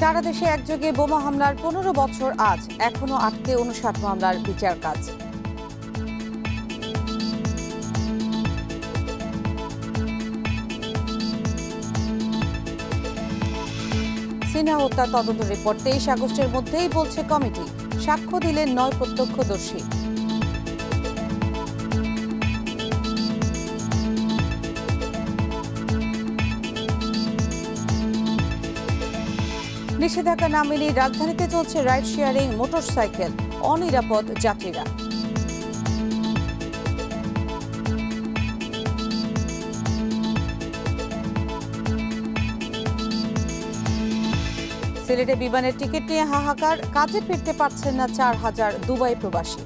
সারা দেশে একযোগে বোমা হামলার 15 বছর আজ, এখনো আটকে 59 মামলার বিচার কাজ। সিনহা হত্যা তদন্ত রিপোর্ট 23 আগস্টের মধ্যেই বলছে কমিটি, সাক্ষ্য দিলেন 9 প্রত্যক্ষদর্শী। নিষেধাজ্ঞা না মেনেই রাজধানীতে চলছে রাইড শেয়ারিং মোটরসাইকেল, অনিরাপদ যাত্রীরা। সিলেটে বিমানের টিকিট নিয়ে হাহাকার, কাজে ফিরতে পারছেন না 4000 দুবাই প্রবাসী।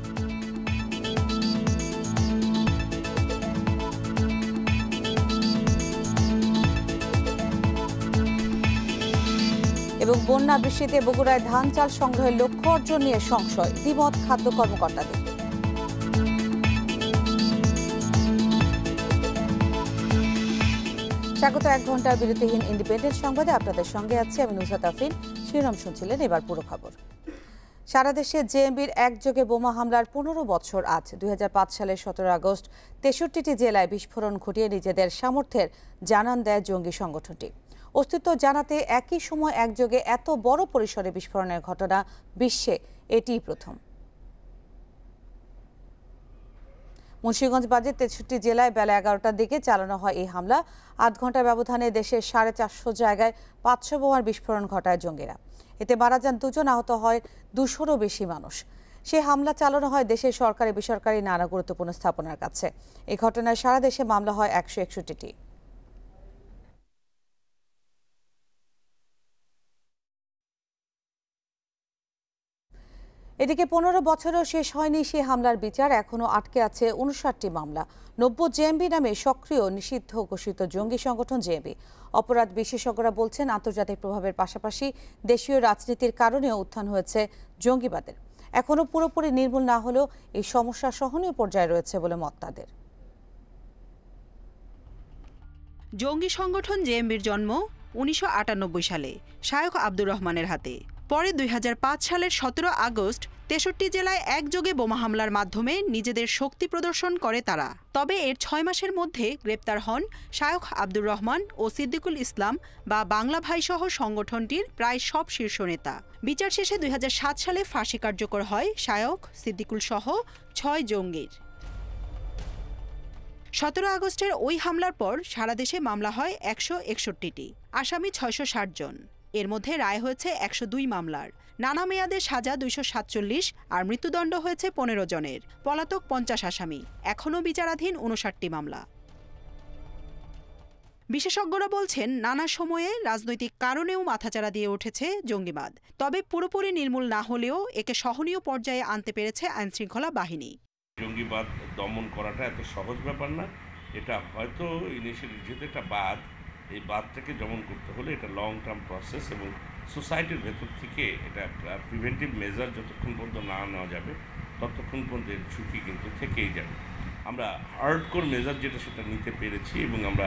এবং বন্যা বৃষ্টিতে বগুড়ায় ধান চাল সংগ্রহের লক্ষ্য অর্জন নিয়ে সংশয়, দ্বিমত খাদ্য কর্মকর্তাদের। স্বাগত 1 ঘন্টার বিরতিহীন ইন্ডিপেন্ডেন্ট সংবাদে, আপনাদের সঙ্গে আছি আমি নুসরাত আফরিন। শিরোনাম শুনছিলেন, এবার পুরো খবর। সারা দেশে জেএমবির একযোগে বোমা হামলার 15 বছর আজ। 2005 সালের 17 আগস্ট 63টি জেলায় বিস্ফোরণ ঘটিয়ে নিজেদের সামর্থ্যের জানান দেয় জঙ্গি সংগঠনটি। অস্তিত্ব জানাতে একই সময় একযোগে এত বড় পরিসরে বিস্ফোরণের ঘটনা বিশ্বে এটিই প্রথম। মুন্সিগঞ্জ বাজে 63 জেলায় বেলা 11টার দিকে চালানো হয় এই হামলা। 8 ঘন্টা ব্যবধানে দেশের 450 জায়গায় 500 বোমার বিস্ফোরণ ঘটায় জঙ্গিরা। এতে মারা যান 2 জন, আহত হয় 200-রও বেশি মানুষ। সেই হামলা চালানো হয় দেশের সরকারি বেসরকারি নানা গুরুত্বপূর্ণ স্থাপনার কাছে। এই ঘটনায় সারা দেশে মামলা হয় 161টি। এদিকে 15 বছরও শেষ হয়নি সে হামলার বিচার, এখনো আটকে আছে 59টি মামলা। 90 জেএমবি নামে সক্রিয় নিষিদ্ধ ঘোষিত জঙ্গি সংগঠন জেএমবি। অপরাধ বিশেষজ্ঞরা বলছেন, আন্তর্জাতিক প্রভাবের পাশাপাশি দেশীয় রাজনীতির কারণেও উত্থান হয়েছে জঙ্গিবাদের। এখনো পুরোপুরি নির্মূল না হলেও এই সমস্যা সহনীয় পর্যায়ে রয়েছে বলে মত তাদের। জঙ্গি সংগঠন জেএমবির জন্ম 1998 সালে শায়খ আব্দুর রহমানের হাতে। পরে 2005 সালের 17 আগস্ট 63 জেলায় একযোগে বোমা হামলার মাধ্যমে নিজেদের শক্তি প্রদর্শন করে তারা। তবে এর 6 মাসের মধ্যে গ্রেপ্তার হন শায়খ আব্দুর রহমান ও সিদ্দিকুল ইসলাম বা বাংলা ভাই সহ সংগঠনটির প্রায় সব শীর্ষ নেতা। বিচার শেষে 2007 সালে ফাঁসি কার্যকর হয় শায়খ, সিদ্দিকুল সহ 6 জঙ্গির। 17 আগস্টের ওই হামলার পর সারা দেশে মামলা হয় 161টি, আসামি 660 জন। এর মধ্যে রায় হয়েছে 102 মামলার, নানা মেয়াদে সাজা 247 আর মৃত্যুদণ্ড হয়েছে 15 জনের। পলাতক 50 আসামি, এখনও বিচারাধীন 59টি মামলা। বিশেষজ্ঞরা বলছেন, নানা সময়ে রাজনৈতিক কারণেও মাথাচাড়া দিয়ে উঠেছে জঙ্গিবাদ। তবে পুরোপুরি নির্মূল না হলেও একে সহনীয় পর্যায়ে আনতে পেরেছে আইনশৃঙ্খলা বাহিনী। জঙ্গিবাদ দমন করাটা এত সহজ ব্যাপার না। এটা হয়তো ইনিশিয়ালি যেহেতু একটা বাদ, এই বাদটাকে দমন করতে হলে এটা লং টার্ম প্রসেস এবং সোসাইটির ভেতর থেকে এটা প্রিভেন্টিভ মেজার যতক্ষণ পর্যন্ত না নেওয়া যাবে ততক্ষণ পর্যন্ত এর ঝুঁকি কিন্তু থেকেই যাবে। আমরা হার্ডকোর মেজার যেটা সেটা নিতে পেরেছি এবং আমরা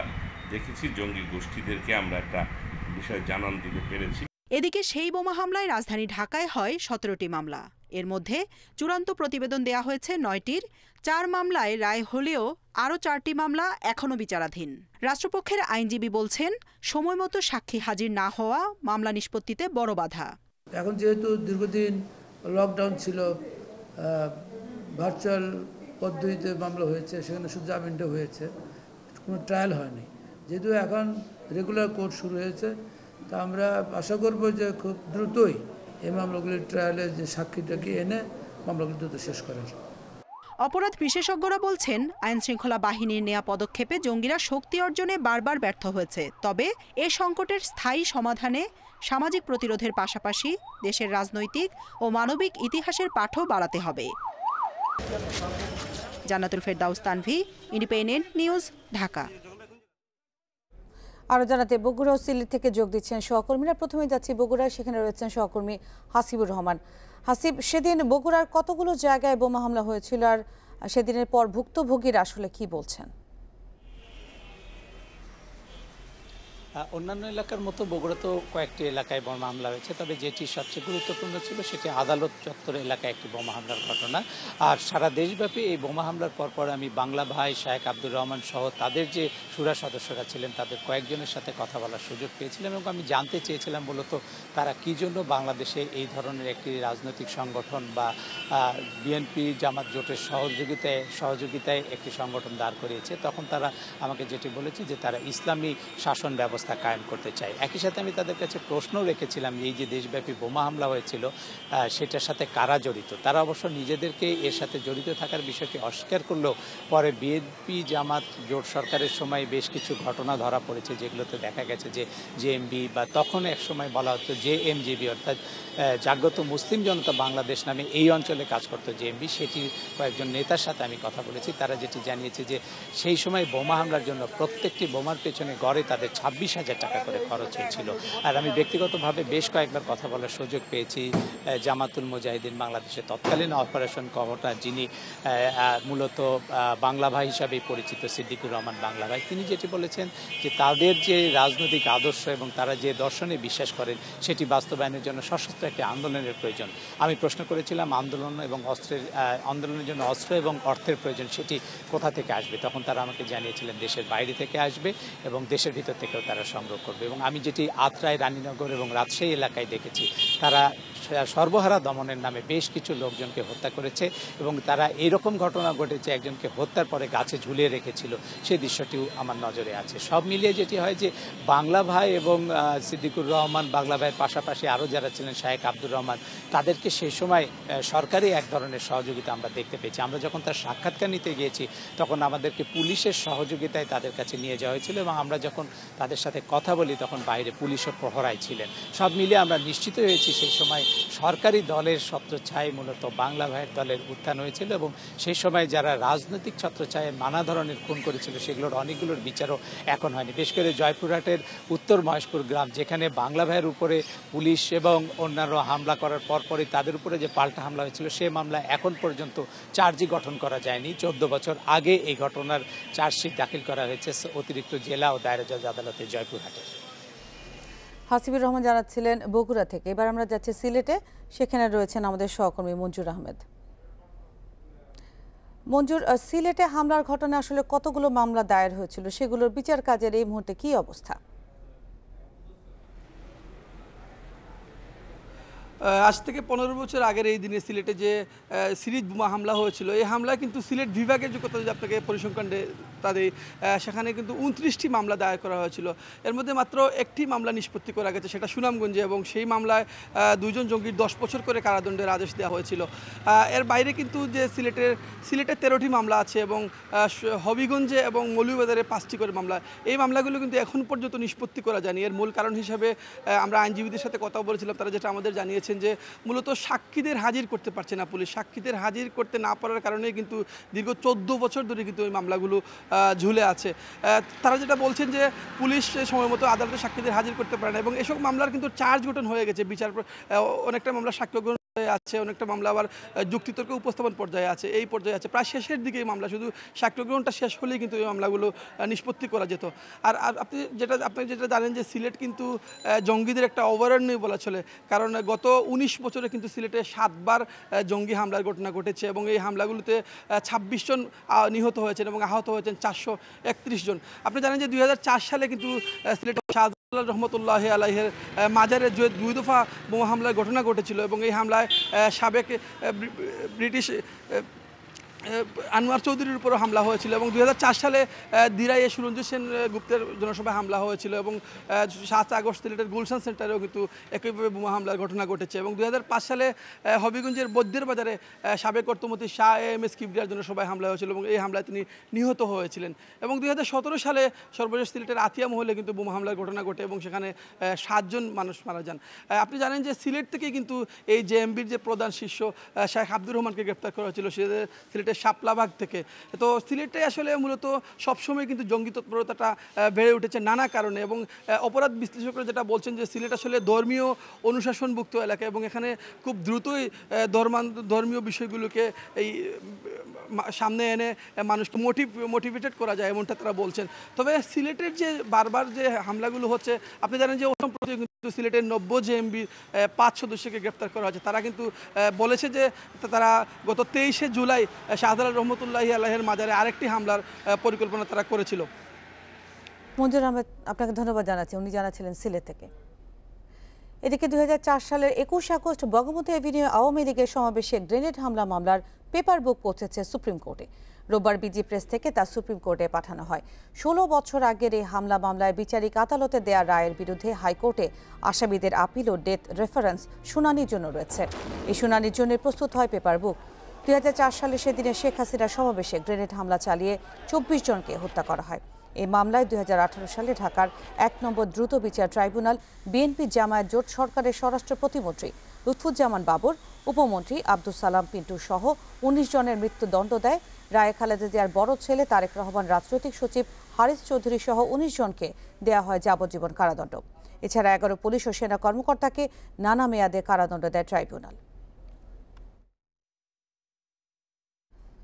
দেখেছি জঙ্গি গোষ্ঠীদেরকে আমরা একটা বিষয় জানান দিতে পেরেছি। এদিকে সেই বোমা হামলায় রাজধানী ঢাকায় হয় 17টি মামলা। এর মধ্যে চূড়ান্ত প্রতিবেদন দেয়া হয়েছে 9টির। 4 মামলায় রায় হলেও আরও 4টি মামলা এখনও বিচারাধীন। রাষ্ট্রপক্ষের আইনজীবী বলছেন, সময়মতো সাক্ষী হাজির না হওয়া মামলা নিষ্পত্তিতে বড় বাধা। এখন যেহেতু দীর্ঘদিন লকডাউন ছিল, ভার্চুয়াল পদ্ধতিতে মামলা হয়েছে, সেখানে শুধু জামিনটা হয়েছে, কোনো ট্রায়াল হয়নি। যেহেতু এখন রেগুলার কোর্ট শুরু হয়েছে, তা আমরা আশা করব যে খুব দ্রুতই এই মামলাগুলির ট্রায়ালে যে সাক্ষীটাকে এনে মামলাগুলি দ্রুত শেষ করার। অপরাধ বিশেষজ্ঞরা বলছেন, আইনশৃঙ্খলা বাহিনীর নেয়া পদক্ষেপে জঙ্গিরা শক্তি অর্জনে বারবার ব্যর্থ হয়েছে। তবে এ সংকটের স্থায়ী সমাধানে সামাজিক প্রতিরোধের পাশাপাশি দেশের রাজনৈতিক ও মানবিক ইতিহাসের পাঠও বাড়াতে হবে। জান্নাতুল ফেরদাউস তানভি, ইন্ডিপেন্ডেন্ট নিউজ, ঢাকা। আরও জানাতে বগুড়া ও সিলেট থেকে যোগ দিচ্ছেন সহকর্মীরা। প্রথমে যাচ্ছি বগুড়ায়, সেখানে রয়েছেন সহকর্মী হাসিবুর রহমান। হাসিব, সেদিন বগুড়ার কতগুলো জায়গায় বোমা হামলা হয়েছিল আর সেদিনের পর ভুক্তভোগীরা আসলে কি বলছেন? অন্যান্য এলাকার মতো বগুড়াতেও কয়েকটি এলাকায় বোমা হামলা হয়েছে, তবে যেটি সবচেয়ে গুরুত্বপূর্ণ ছিল সেটি আদালত চত্বর এলাকায় একটি বোমা হামলার ঘটনা। আর সারা দেশব্যাপী এই বোমা হামলার পরপর আমি বাংলা ভাই, শায়েখ আব্দুর রহমান সহ তাদের যে সুরা সদস্যরা ছিলেন তাদের কয়েকজনের সাথে কথা বলার সুযোগ পেয়েছিলাম এবং আমি জানতে চেয়েছিলাম মূলত তারা কী জন্য বাংলাদেশে এই ধরনের একটি রাজনৈতিক সংগঠন বা বিএনপি জামাত জোটের সহযোগিতায় একটি সংগঠন দাঁড় করিয়েছে। তখন তারা আমাকে যেটি বলেছে যে তারা ইসলামী শাসন ব্যবস্থা কায়েম করতে চায়। একই সাথে আমি তাদের কাছে প্রশ্নও রেখেছিলাম এই যে দেশব্যাপী বোমা হামলা হয়েছিল সেটার সাথে কারা জড়িত। তারা অবশ্য নিজেদেরকে এর সাথে জড়িত থাকার বিষয়টি অস্বীকার করলেও পরে বিএনপি জামাত জোট সরকারের সময় বেশ কিছু ঘটনা ধরা পড়েছে যেগুলোতে দেখা গেছে যে জেএমবি বা তখন এক সময় বলা হতো জেএমজিবি অর্থাৎ জাগ্রত মুসলিম জনতা বাংলাদেশ নামে এই অঞ্চলে কাজ করতো জেএমবি, সেটির কয়েকজন নেতার সাথে আমি কথা বলেছি। তারা যেটি জানিয়েছে যে সেই সময় বোমা হামলার জন্য প্রত্যেকটি বোমার পেছনে গড়ে তাদের 26,000 টাকা করে খরচ হয়েছিল। আর আমি ব্যক্তিগতভাবে বেশ কয়েকবার কথা বলার সুযোগ পেয়েছি জামাতুল মুজাহিদিন বাংলাদেশের তৎকালীন অপারেশন কমান্ডার, যিনি মূলত বাংলা ভাই হিসাবেই পরিচিত, সিদ্দিকুর রহমান বাংলা ভাই। তিনি যেটি বলেছেন যে তাদের যে রাজনৈতিক আদর্শ এবং তারা যে দর্শনে বিশ্বাস করেন সেটি বাস্তবায়নের জন্য সশস্ত্র একটি আন্দোলনের প্রয়োজন। আমি প্রশ্ন করেছিলাম আন্দোলনের জন্য অস্ত্র এবং অর্থের প্রয়োজন সেটি কোথা থেকে আসবে। তখন তারা আমাকে জানিয়েছিলেন দেশের বাইরে থেকে আসবে এবং দেশের ভিতর থেকেও তারা সংগ্রহ করবে। এবং আমি যেটি আত্রাই, রানীনগর এবং রাজশাহী এলাকায় দেখেছি তারা সর্বহারা দমনের নামে বেশ কিছু লোকজনকে হত্যা করেছে এবং তারা এরকম ঘটনা ঘটেছে একজনকে হত্যার পরে গাছে ঝুলিয়ে রেখেছিল, সেই দৃশ্যটিও আমার নজরে আছে। সব মিলিয়ে যেটি হয় যে বাংলা ভাই এবং সিদ্দিকুর রহমান বাংলা ভাইয়ের পাশাপাশি আরও যারা ছিলেন শায়েখ আব্দুর রহমান, তাদেরকে সেই সময় সরকারি এক ধরনের সহযোগিতা আমরা দেখতে পেয়েছি। আমরা যখন তার সাক্ষাৎকার নিতে গিয়েছি তখন আমাদেরকে পুলিশের সহযোগিতায় তাদের কাছে নিয়ে যাওয়া হয়েছিল এবং আমরা যখন তাদের সাথে কথা বলি তখন বাইরে পুলিশও প্রহরায় ছিলেন। সব মিলিয়ে আমরা নিশ্চিত হয়েছি সেই সময় সরকারি দলের ছত্রছায়ায় মূলত বাংলা ভাইয়ের দলের উত্থান হয়েছিল এবং সেই সময় যারা রাজনৈতিক ছত্রছায়ায় নানা ধরনের খুন করেছিল সেগুলোর অনেকগুলোর বিচারও এখন হয়নি। বিশেষ করে জয়পুরহাটের উত্তর মহেশপুর গ্রাম, যেখানে বাংলা ভাইয়ের উপরে পুলিশ এবং অন্যান্য হামলা করার পরপরই তাদের উপরে যে পাল্টা হামলা হয়েছিল সে মামলা এখন পর্যন্ত চার্জই গঠন করা যায়নি। 14 বছর আগে এই ঘটনার চার্জশিট দাখিল করা হয়েছে অতিরিক্ত জেলা ও দায়রা জজ আদালতে জয়পুরহাটে। হাসিবুর রহমান জানাচ্ছিলেন বগুড়া থেকে। এবার আমরা যাচ্ছি সিলেটে, সেখানে রয়েছেন আমাদের সহকর্মী মঞ্জুর আহমেদ। মঞ্জুর, সিলেটে হামলার ঘটনায় আসলে কতগুলো মামলা দায়ের হয়েছিল, সেগুলোর বিচার কাজের এই মুহূর্তে কি অবস্থা? আজ থেকে 15 বছর আগের এই দিনে সিলেটে যে সিরিজ বোমা হামলা হয়েছিল, এই হামলায় কিন্তু সিলেট বিভাগের যে কথা যদি আপনাকে পরিসংখ্যানে তাদের সেখানে কিন্তু 29টি মামলা দায়ের করা হয়েছিল। এর মধ্যে মাত্র একটি মামলা নিষ্পত্তি করা গেছে, সেটা সুনামগঞ্জে, এবং সেই মামলায় 2 জন জঙ্গির 10 বছর করে কারাদণ্ডের আদেশ দেওয়া হয়েছিল। এর বাইরে কিন্তু যে সিলেটে 13টি মামলা আছে এবং হবিগঞ্জে এবং মৌলভীবাজারে 5টি করে মামলা। এই মামলাগুলো কিন্তু এখন পর্যন্ত নিষ্পত্তি করা যায়নি। এর মূল কারণ হিসাবে আমরা আইনজীবীদের সাথে কথা বলেছিলাম, তারা যেটা আমাদের জানিয়েছেন যে মূলত সাক্ষীদের হাজির করতে পারছে না পুলিশ। সাক্ষীদের হাজির করতে না পারার কারণে কিন্তু দীর্ঘ 14 বছর ধরে কিন্তু ওই মামলাগুলো ঝুলে আছে। তারা যেটা বলছেন যে পুলিশ সময় মতো আদালতে সাক্ষীদের হাজির করতে পারে না এবং এসব মামলার কিন্তু চার্জ গঠন হয়ে গেছে। অনেকটা মামলা সাক্ষ্য গ্রহণ আছে, অনেকটা মামলা আবার যুক্তিতর্ক উপস্থাপন পর্যায়ে আছে, এই পর্যায়ে আছে। প্রায় শেষের দিকে এই মামলা, শুধু সাক্ষ্য গ্রহণটা শেষ হলেই কিন্তু এই মামলাগুলো নিষ্পত্তি করা যেত। আর আপনি যেটা জানেন যে সিলেট কিন্তু জঙ্গিদের একটা অভয়ারণ্য বলা চলে, কারণ গত 19 বছরে কিন্তু সিলেটে 7 বার জঙ্গি হামলার ঘটনা ঘটেছে এবং এই হামলাগুলোতে 26 জন নিহত হয়েছেন এবং আহত হয়েছেন 431 জন। আপনি জানেন যে 2004 সালে কিন্তু সিলেটে রহমতুল্লাহ আলাইহের মাজারে 2 দফা বোমা হামলার ঘটনা ঘটেছিল এবং এই হামলায় সাবেক ব্রিটিশ আনোয়ার চৌধুরীর উপরও হামলা হয়েছিল এবং 2004 সালে দিরাইয়ে সুরঞ্জিত সেন গুপ্তের জনসভায় হামলা হয়েছিল এবং 7 আগস্ট সিলেটের গুলশান সেন্টারেও কিন্তু একইভাবে বোমা হামলার ঘটনা ঘটেছে এবং 2005 সালে হবিগঞ্জের বৈদ্যের বাজারে সাবেক অর্থমন্ত্রী শাহ এম.এস. কিবরিয়ার জনসভায় হামলা হয়েছিল এবং এই হামলায় তিনি নিহত হয়েছিলেন এবং 2017 সালে সর্বশেষ সিলেটের আতিয়া মহলে কিন্তু বোমা হামলার ঘটনা ঘটে এবং সেখানে 7 জন মানুষ মারা যান। আপনি জানেন যে সিলেট থেকে কিন্তু এই জেএমবির যে প্রধান শিষ্য শায়েখ আব্দুর রহমানকে গ্রেপ্তার করা হয়েছিল। সিলেটের শাপলাবাগ থেকে। তো সিলেটে আসলে মূলত সবসময় কিন্তু জঙ্গি তৎপরতাটা বেড়ে উঠেছে নানা কারণে, এবং অপরাধ বিশ্লেষকরা যেটা বলছেন যে সিলেট আসলে ধর্মীয় অনুশাসনভুক্ত এলাকা, এবং এখানে খুব দ্রুতই ধর্মীয় বিষয়গুলোকে এই সামনে এনে মানুষকে মোটিভেটেড করা যায়, এমনটা তারা বলছেন। তবে সিলেটের যে বারবার যে হামলাগুলো হচ্ছে, আপনি জানেন যে সম্প্রতি কিন্তু সিলেটের 90 জেএমবি 5 সদস্যকে গ্রেপ্তার করা হয়েছে। তারা কিন্তু বলেছে যে তারা গত 23শে জুলাই শাহজালাল রহমতুল্লাহি আলাইহির মাজারে আরেকটি হামলার পরিকল্পনা তারা করেছিল। মঞ্জুর আহমেদ, আপনাকে ধন্যবাদ জানাচ্ছি, উনি জানাচ্ছিলেন সিলেট থেকে। এদিকে 2004 সালের 21 আগস্ট বঙ্গবন্ধু এভিনিউ আওয়ামী লীগের সমাবেশে গ্রেনেড হামলা মামলার পেপার বুক পৌঁছেছে সুপ্রিম কোর্টে। রোববার বিজি প্রেস থেকে তা সুপ্রিম কোর্টে পাঠানো হয়। 16 বছর আগের এই হামলা মামলায় বিচারিক আদালতে দেয়া রায়ের বিরুদ্ধে হাইকোর্টে আসামিদের আপিল ও ডেথ রেফারেন্স শুনানির জন্য রয়েছে। এই শুনানির জন্য প্রস্তুত হয় পেপার বুক। 2004 সালে সেদিনে শেখ হাসিনার সমাবেশে গ্রেনেড হামলা চালিয়ে 24 জনকে হত্যা করা হয়। এই মামলায় 2018 সালে ঢাকার 1 নম্বর দ্রুত বিচার ট্রাইব্যুনাল বিএনপি জামায়াত জোট সরকারের স্বরাষ্ট্র প্রতিমন্ত্রী লুৎফুজ্জামান বাবর, উপমন্ত্রী আব্দুল সালাম পিন্টু সহ 19 জনের মৃত্যুদণ্ড দেয়। রায়ে খালেদা জিয়ার বড় ছেলে তারেক রহমান, রাজনৈতিক সচিব হারিস চৌধুরী সহ 19 জনকে দেয়া হয় যাবজ্জীবন কারাদণ্ড। এছাড়া 11 পুলিশ ও সেনা কর্মকর্তাকে নানা মেয়াদে কারাদণ্ড দেয় ট্রাইব্যুনাল।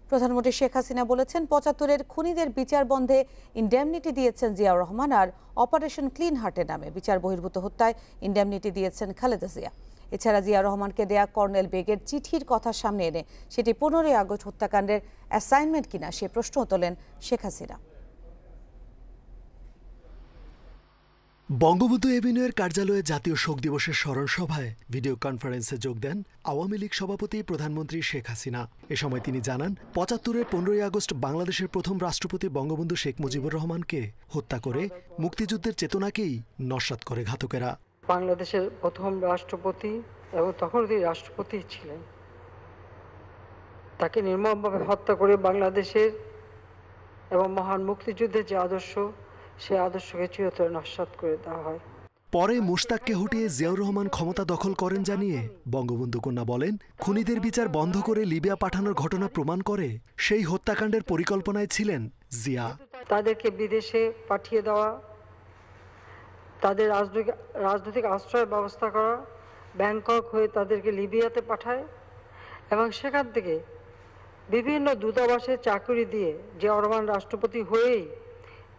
প্রধানমন্ত্রী শেখ হাসিনা বলেছেন 75-এর খুনিদের বিচার বন্ধে ইনডেমনিটি দিয়েছেন জিয়াউর রহমান, আর অপারেশন ক্লিন হার্টের নামে বিচার বহির্ভূত হত্যায় ইনডেমনিটি দিয়েছেন খালেদা জিয়া। এছাড়া জিয়াউর রহমানকে দেয়া কর্নেল বেগের চিঠির কথা সামনে এনে সেটি 15 আগস্ট হত্যাকাণ্ডের অ্যাসাইনমেন্ট কিনা সে প্রশ্ন তোলেন শেখ হাসিনা। বঙ্গবন্ধু এভিনিউয়ের কার্যালয়ে জাতীয় শোক দিবসের স্মরণ সভায় ভিডিও কনফারেন্সে যোগ দেন আওয়ামী লীগ সভাপতি প্রধানমন্ত্রী শেখ হাসিনা। এ সময় তিনি জানান 75-এর 15 আগস্ট বাংলাদেশের প্রথম রাষ্ট্রপতি বঙ্গবন্ধু শেখ মুজিবুর রহমানকে হত্যা করে মুক্তিযুদ্ধের চেতনাকেই নস্যাৎ করে ঘাতকেরা। বাংলাদেশের প্রথম রাষ্ট্রপতি এবং তখন তিনি রাষ্ট্রপতি ছিলেন, তাকে নির্মমভাবে হত্যা করে বাংলাদেশের এবং মহান মুক্তিযুদ্ধের যে আদর্শ, সেই আদর্শকে চিরতরে নস্যাৎ করে দেওয়া হয়। পরে মুশতাককে হটিয়ে জিয়াউর রহমান ক্ষমতা দখল করেন জানিয়ে বঙ্গবন্ধু কন্যা বলেন, খুনিদের বিচার বন্ধ করে লিবিয়া পাঠানোর ঘটনা প্রমাণ করে সেই হত্যাকাণ্ডের পরিকল্পনায় ছিলেন জিয়া। তাদেরকে বিদেশে পাঠিয়ে দেওয়া, তাদের রাজনৈতিক আশ্রয়ের ব্যবস্থা করা, ব্যাংকক হয়ে তাদেরকে লিবিয়াতে পাঠায় এবং সেখান থেকে বিভিন্ন দূতাবাসে চাকরি দিয়ে জিয়াউর রহমান রাষ্ট্রপতি হয়েই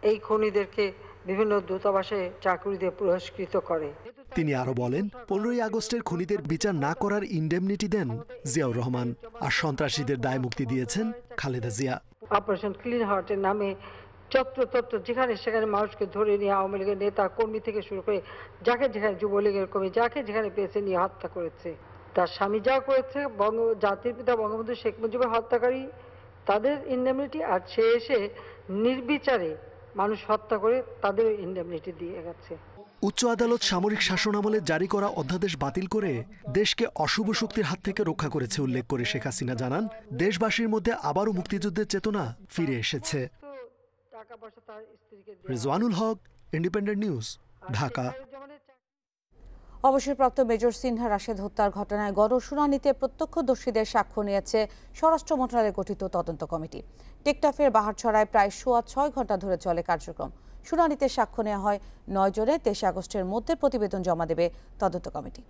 এই খুনিদেরকে বিভিন্ন দূতাবাসে চাকরি দিয়ে পুরস্কৃত করে। তিনি আরো বলেন 15 আগস্টের খুনিদের বিচার না করার ইনডেমনিটি দেন জিয়াউর রহমান, আর সন্ত্রাসীদের দায় মুক্তি দিয়েছেন খালেদা জিয়া। অপারেশন ক্লিন হার্টের নামে চত্র যেখানে সেখানে মানুষকে ধরে নিয়ে আওয়ামী লীগের নেতা কর্মী থেকে শুরু করে যাকে যেখানে যুবলীগের কর্মী যাকে যেখানে পেয়েছে নিয়ে হত্যা করেছে। তার স্বামী যা করেছে জাতির পিতা বঙ্গবন্ধু শেখ মুজিবের হত্যাকারী তাদের ইনডেমনিটি, আর সে এসে নির্বিচারে মানুষ হত্যা করে তাদের ইনডেমনিটি দিয়ে গেছে। উচ্চ আদালত সামরিক শাসনামলে জারি করা অধ্যাদেশ বাতিল করে দেশকে অশুভ শক্তির হাত থেকে রক্ষা করেছে উল্লেখ করে শেখ হাসিনা জানান, দেশবাসীর মধ্যে আবারও মুক্তিযুদ্ধের চেতনা ফিরে এসেছে। রিজওয়ানুল হক, ইন্ডিপেন্ডেন্ট নিউজ, ঢাকা। অবসরপ্রাপ্ত মেজর সিনহা রাশেদ হত্যার ঘটনায় গণশুনানিতে প্রত্যক্ষদর্শীদের সাক্ষ্য নিয়েছে স্বরাষ্ট্র মন্ত্রণালয়ে গঠিত তদন্ত কমিটি। টেকটাফের বাহারছড়ায় প্রায় 6 ঘন্টা ধরে চলে কার্যক্রম। শুনানিতে সাক্ষ্য নেওয়া হয় 9 জনের। 23 আগস্টের মধ্যে প্রতিবেদন জমা দেবে তদন্ত কমিটি।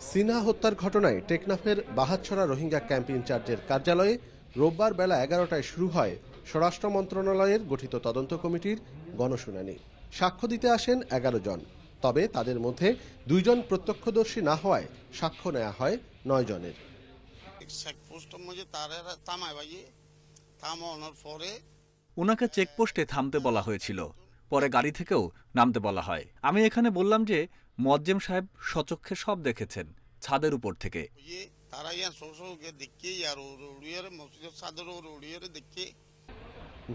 সিনহা হত্যার ঘটনায় টেকনাফের বাহারছড়া রোহিঙ্গা ক্যাম্প ইনচার্জের কার্যালয়ে রোববার বেলা 11টায় শুরু হয় স্বরাষ্ট্র মন্ত্রণালয়ের গঠিত তদন্ত কমিটির গণশুনানি। সাক্ষ্য দিতে আসেন 11 জন, তবে তাদের মধ্যে 2 জন প্রত্যক্ষদর্শী না হওয়ায় সাক্ষ্য নেওয়া হয় 9 জনের। ওনাকে চেকপোস্টে থামতে বলা হয়েছিল, পরে গাড়ি থেকেও নামতে বলা হয়। আমি এখানে বললাম যে মোয়াজ্জেম সাহেব সচক্ষে সব দেখেছেন ছাদের উপর থেকে।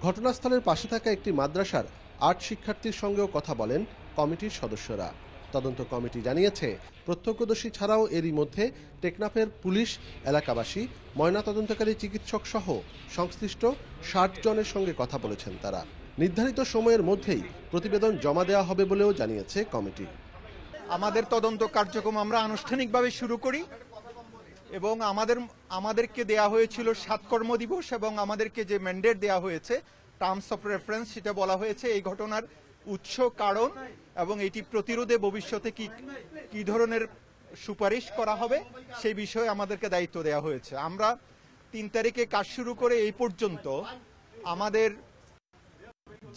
ঘটনাস্থলের পাশে থাকা একটি মাদ্রাসার 8 শিক্ষার্থীর সঙ্গেও কথা বলেন কমিটির সদস্যরা। তদন্ত কমিটি জানিয়েছে, প্রত্যক্ষদর্শী ছাড়াও এরই মধ্যে টেকনাফের পুলিশ, এলাকাবাসী, ময়নাতদন্তকারী চিকিৎসক সহ সংশ্লিষ্ট 60 জনের সঙ্গে কথা বলেছেন তারা। নির্ধারিত সময়ের মধ্যেই প্রতিবেদন জমা দেওয়া হবে বলেও জানিয়েছে কমিটি। আমাদের তদন্ত কার্যক্রম আমরা আনুষ্ঠানিকভাবে শুরু করি এবং আমাদেরকে দেয়া হয়েছিল 7 কর্মদিবস এবং আমাদেরকে যে ম্যান্ডেট দেয়া হয়েছে টার্মস অফ রেফারেন্স, সেটা বলা হয়েছে এই ঘটনার উৎস, কারণ এবং এটি প্রতিরোধে ভবিষ্যতে কি ধরনের সুপারিশ করা হবে সেই বিষয়ে আমাদেরকে দায়িত্ব দেওয়া হয়েছে। আমরা 3 তারিখে কাজ শুরু করে এই পর্যন্ত আমাদের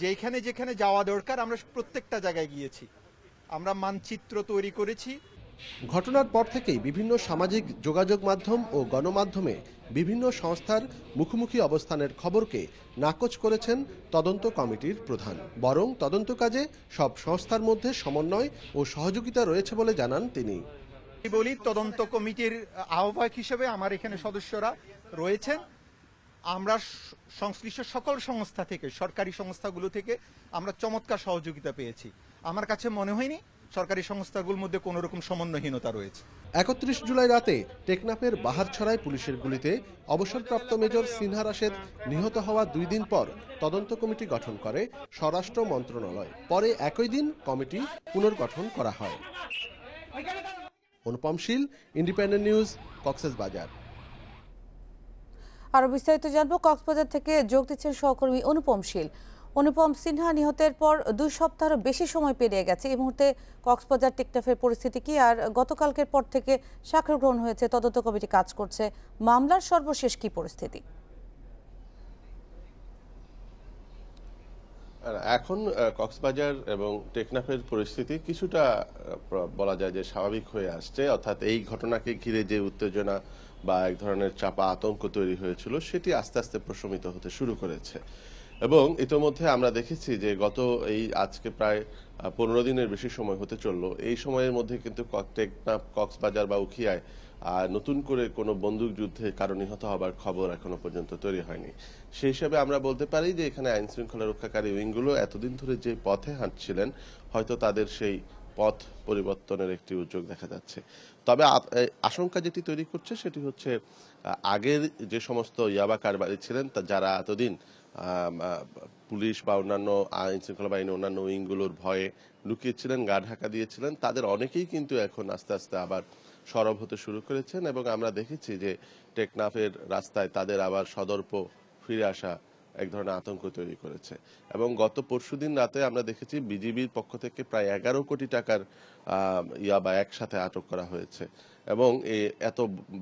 যেখানে যেখানে যাওয়া দরকার আমরা প্রত্যেকটা জায়গায় গিয়েছি, আমরা মানচিত্র তৈরি করেছি। ঘটনার পর থেকেই বিভিন্ন সামাজিক যোগাযোগ মাধ্যম ও গণমাধ্যমে বিভিন্ন সংস্থার মুখোমুখি অবস্থানের খবরকে নাকচ করেছেন তদন্ত কমিটির প্রধান। বরং তদন্ত কাজে সব সংস্থার মধ্যে সমন্বয় ও সহযোগিতা রয়েছে বলে জানান তিনি। বলি, তদন্ত কমিটির আহ্বায়ক হিসেবে আমার এখানে সদস্যরা রয়েছেন। আমরা সংশ্লিষ্ট সকল সংস্থা থেকে, সরকারি সংস্থাগুলো থেকে আমরা চমৎকার সহযোগিতা পেয়েছি। আমার কাছে মনে হয়নি সরকারি সংস্থাগুলোর মধ্যে কোনো রকম সমন্বয়হীনতা রয়েছে। 31 জুলাই রাতে টেকনাফের বাহারছড়ায় পুলিশের গুলিতে অবসরপ্রাপ্ত মেজর সিনহা রাশেদ নিহত হওয়া 2 দিন পর তদন্ত কমিটি গঠন করে স্বরাষ্ট্র মন্ত্রণালয়। পরে একই দিন কমিটি পুনর্গঠন করা হয়। অনুপম শীল, ইন্ডিপেন্ডেন্ট নিউজ, কক্সবাজার। আরো বিস্তারিত জানবো কক্সবাজার থেকে যোগ দিচ্ছেন সহকর্মী অনুপম শীল। অনুপম, সিনহা নিহতের পর 2 সপ্তাহেরও বেশি সময় পেরিয়ে গেছে। এই মুহূর্তে কক্সবাজার টেকনাফের পরিস্থিতি কি, আর গতকালকের পর থেকে সাক্ষ্য গ্রহণ হয়েছে, তদন্ত কমিটি কাজ করছে, মামলার সর্বশেষ কি পরিস্থিতি? এখন কক্সবাজার এবং টেকনাফের পরিস্থিতি কিছুটা বলা যায় যে স্বাভাবিক হয়ে আসছে। অর্থাৎ এই ঘটনাকে ঘিরে যে উত্তেজনা বা এক ধরনের চাপা আতঙ্ক তৈরি হয়েছিল সেটি আস্তে আস্তে প্রশমিত হতে শুরু করেছে। এবং ইতোমধ্যে আমরা দেখেছি যে এই আজকে প্রায় 15 দিনের বেশি সময় হতে চললো। এই সময়ের মধ্যে কিন্তু টেকনাফ, কক্সবাজার বা উখিয়ায় নতুন করে কোনো বন্দুক যুদ্ধে কারো নিহত হবার খবর এখনো পর্যন্ত তৈরি হয়নি। সেই হিসাবে আমরা বলতে পারি যে এখানে আইন শৃঙ্খলা রক্ষাকারী উইংগুলো এতদিন ধরে যে পথে হাঁটছিলেন হয়তো তাদের সেই পথ পরিবর্তনের একটি উদ্যোগ দেখা যাচ্ছে। তবে আশঙ্কা যেটি তৈরি করছে সেটি হচ্ছে আগের যে সমস্ত ইয়াবা কারবারি ছিলেন যারা এতদিন পুলিশ বা অন্যান্য আইন শৃঙ্খলা বাহিনী অন্যান্য উইংগুলোর ভয়ে লুকিয়েছিলেন, গা ঢাকা দিয়েছিলেন, তাদের অনেকেই কিন্তু এখন আস্তে আস্তে আবার সরব হতে শুরু করেছেন। এবং আমরা দেখেছি যে টেকনাফের রাস্তায় তাদের আবার সদর্প ফিরে আসা এক ধরনের আতঙ্ক তৈরি করেছে। এবং গত পরশুদিন রাতে আমরা দেখেছি বিজিবির পক্ষ থেকে প্রায় 11 কোটি টাকার ইয়াবা একসাথে আটক করা হয়েছে। এবং এত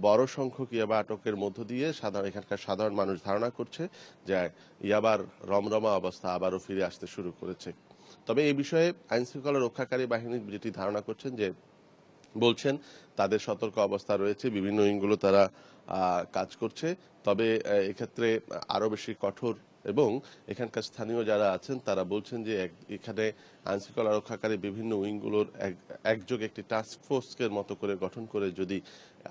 বড় সংখ্যক ইয়াবা আটকের মধ্য দিয়ে এখানকার সাধারণ মানুষ ধারণা করছে যে ইয়াবার রমরমা অবস্থা আবারও ফিরে আসতে শুরু করেছে। তবে এই বিষয়ে আইন শৃঙ্খলা রক্ষাকারী বাহিনী যেটি ধারণা করছেন যে বলছেন তাদের সতর্ক অবস্থা রয়েছে, বিভিন্ন উইংগুলো তারা কাজ করছে। তবে এক্ষেত্রে আরো বেশি কঠোর এবং এখানকার স্থানীয় যারা আছেন তারা বলছেন যে এখানে আইন শৃঙ্খলা রক্ষাকারী বিভিন্ন উইংগুলোর একযোগে একটি টাস্ক ফোর্সের মতো করে গঠন করে যদি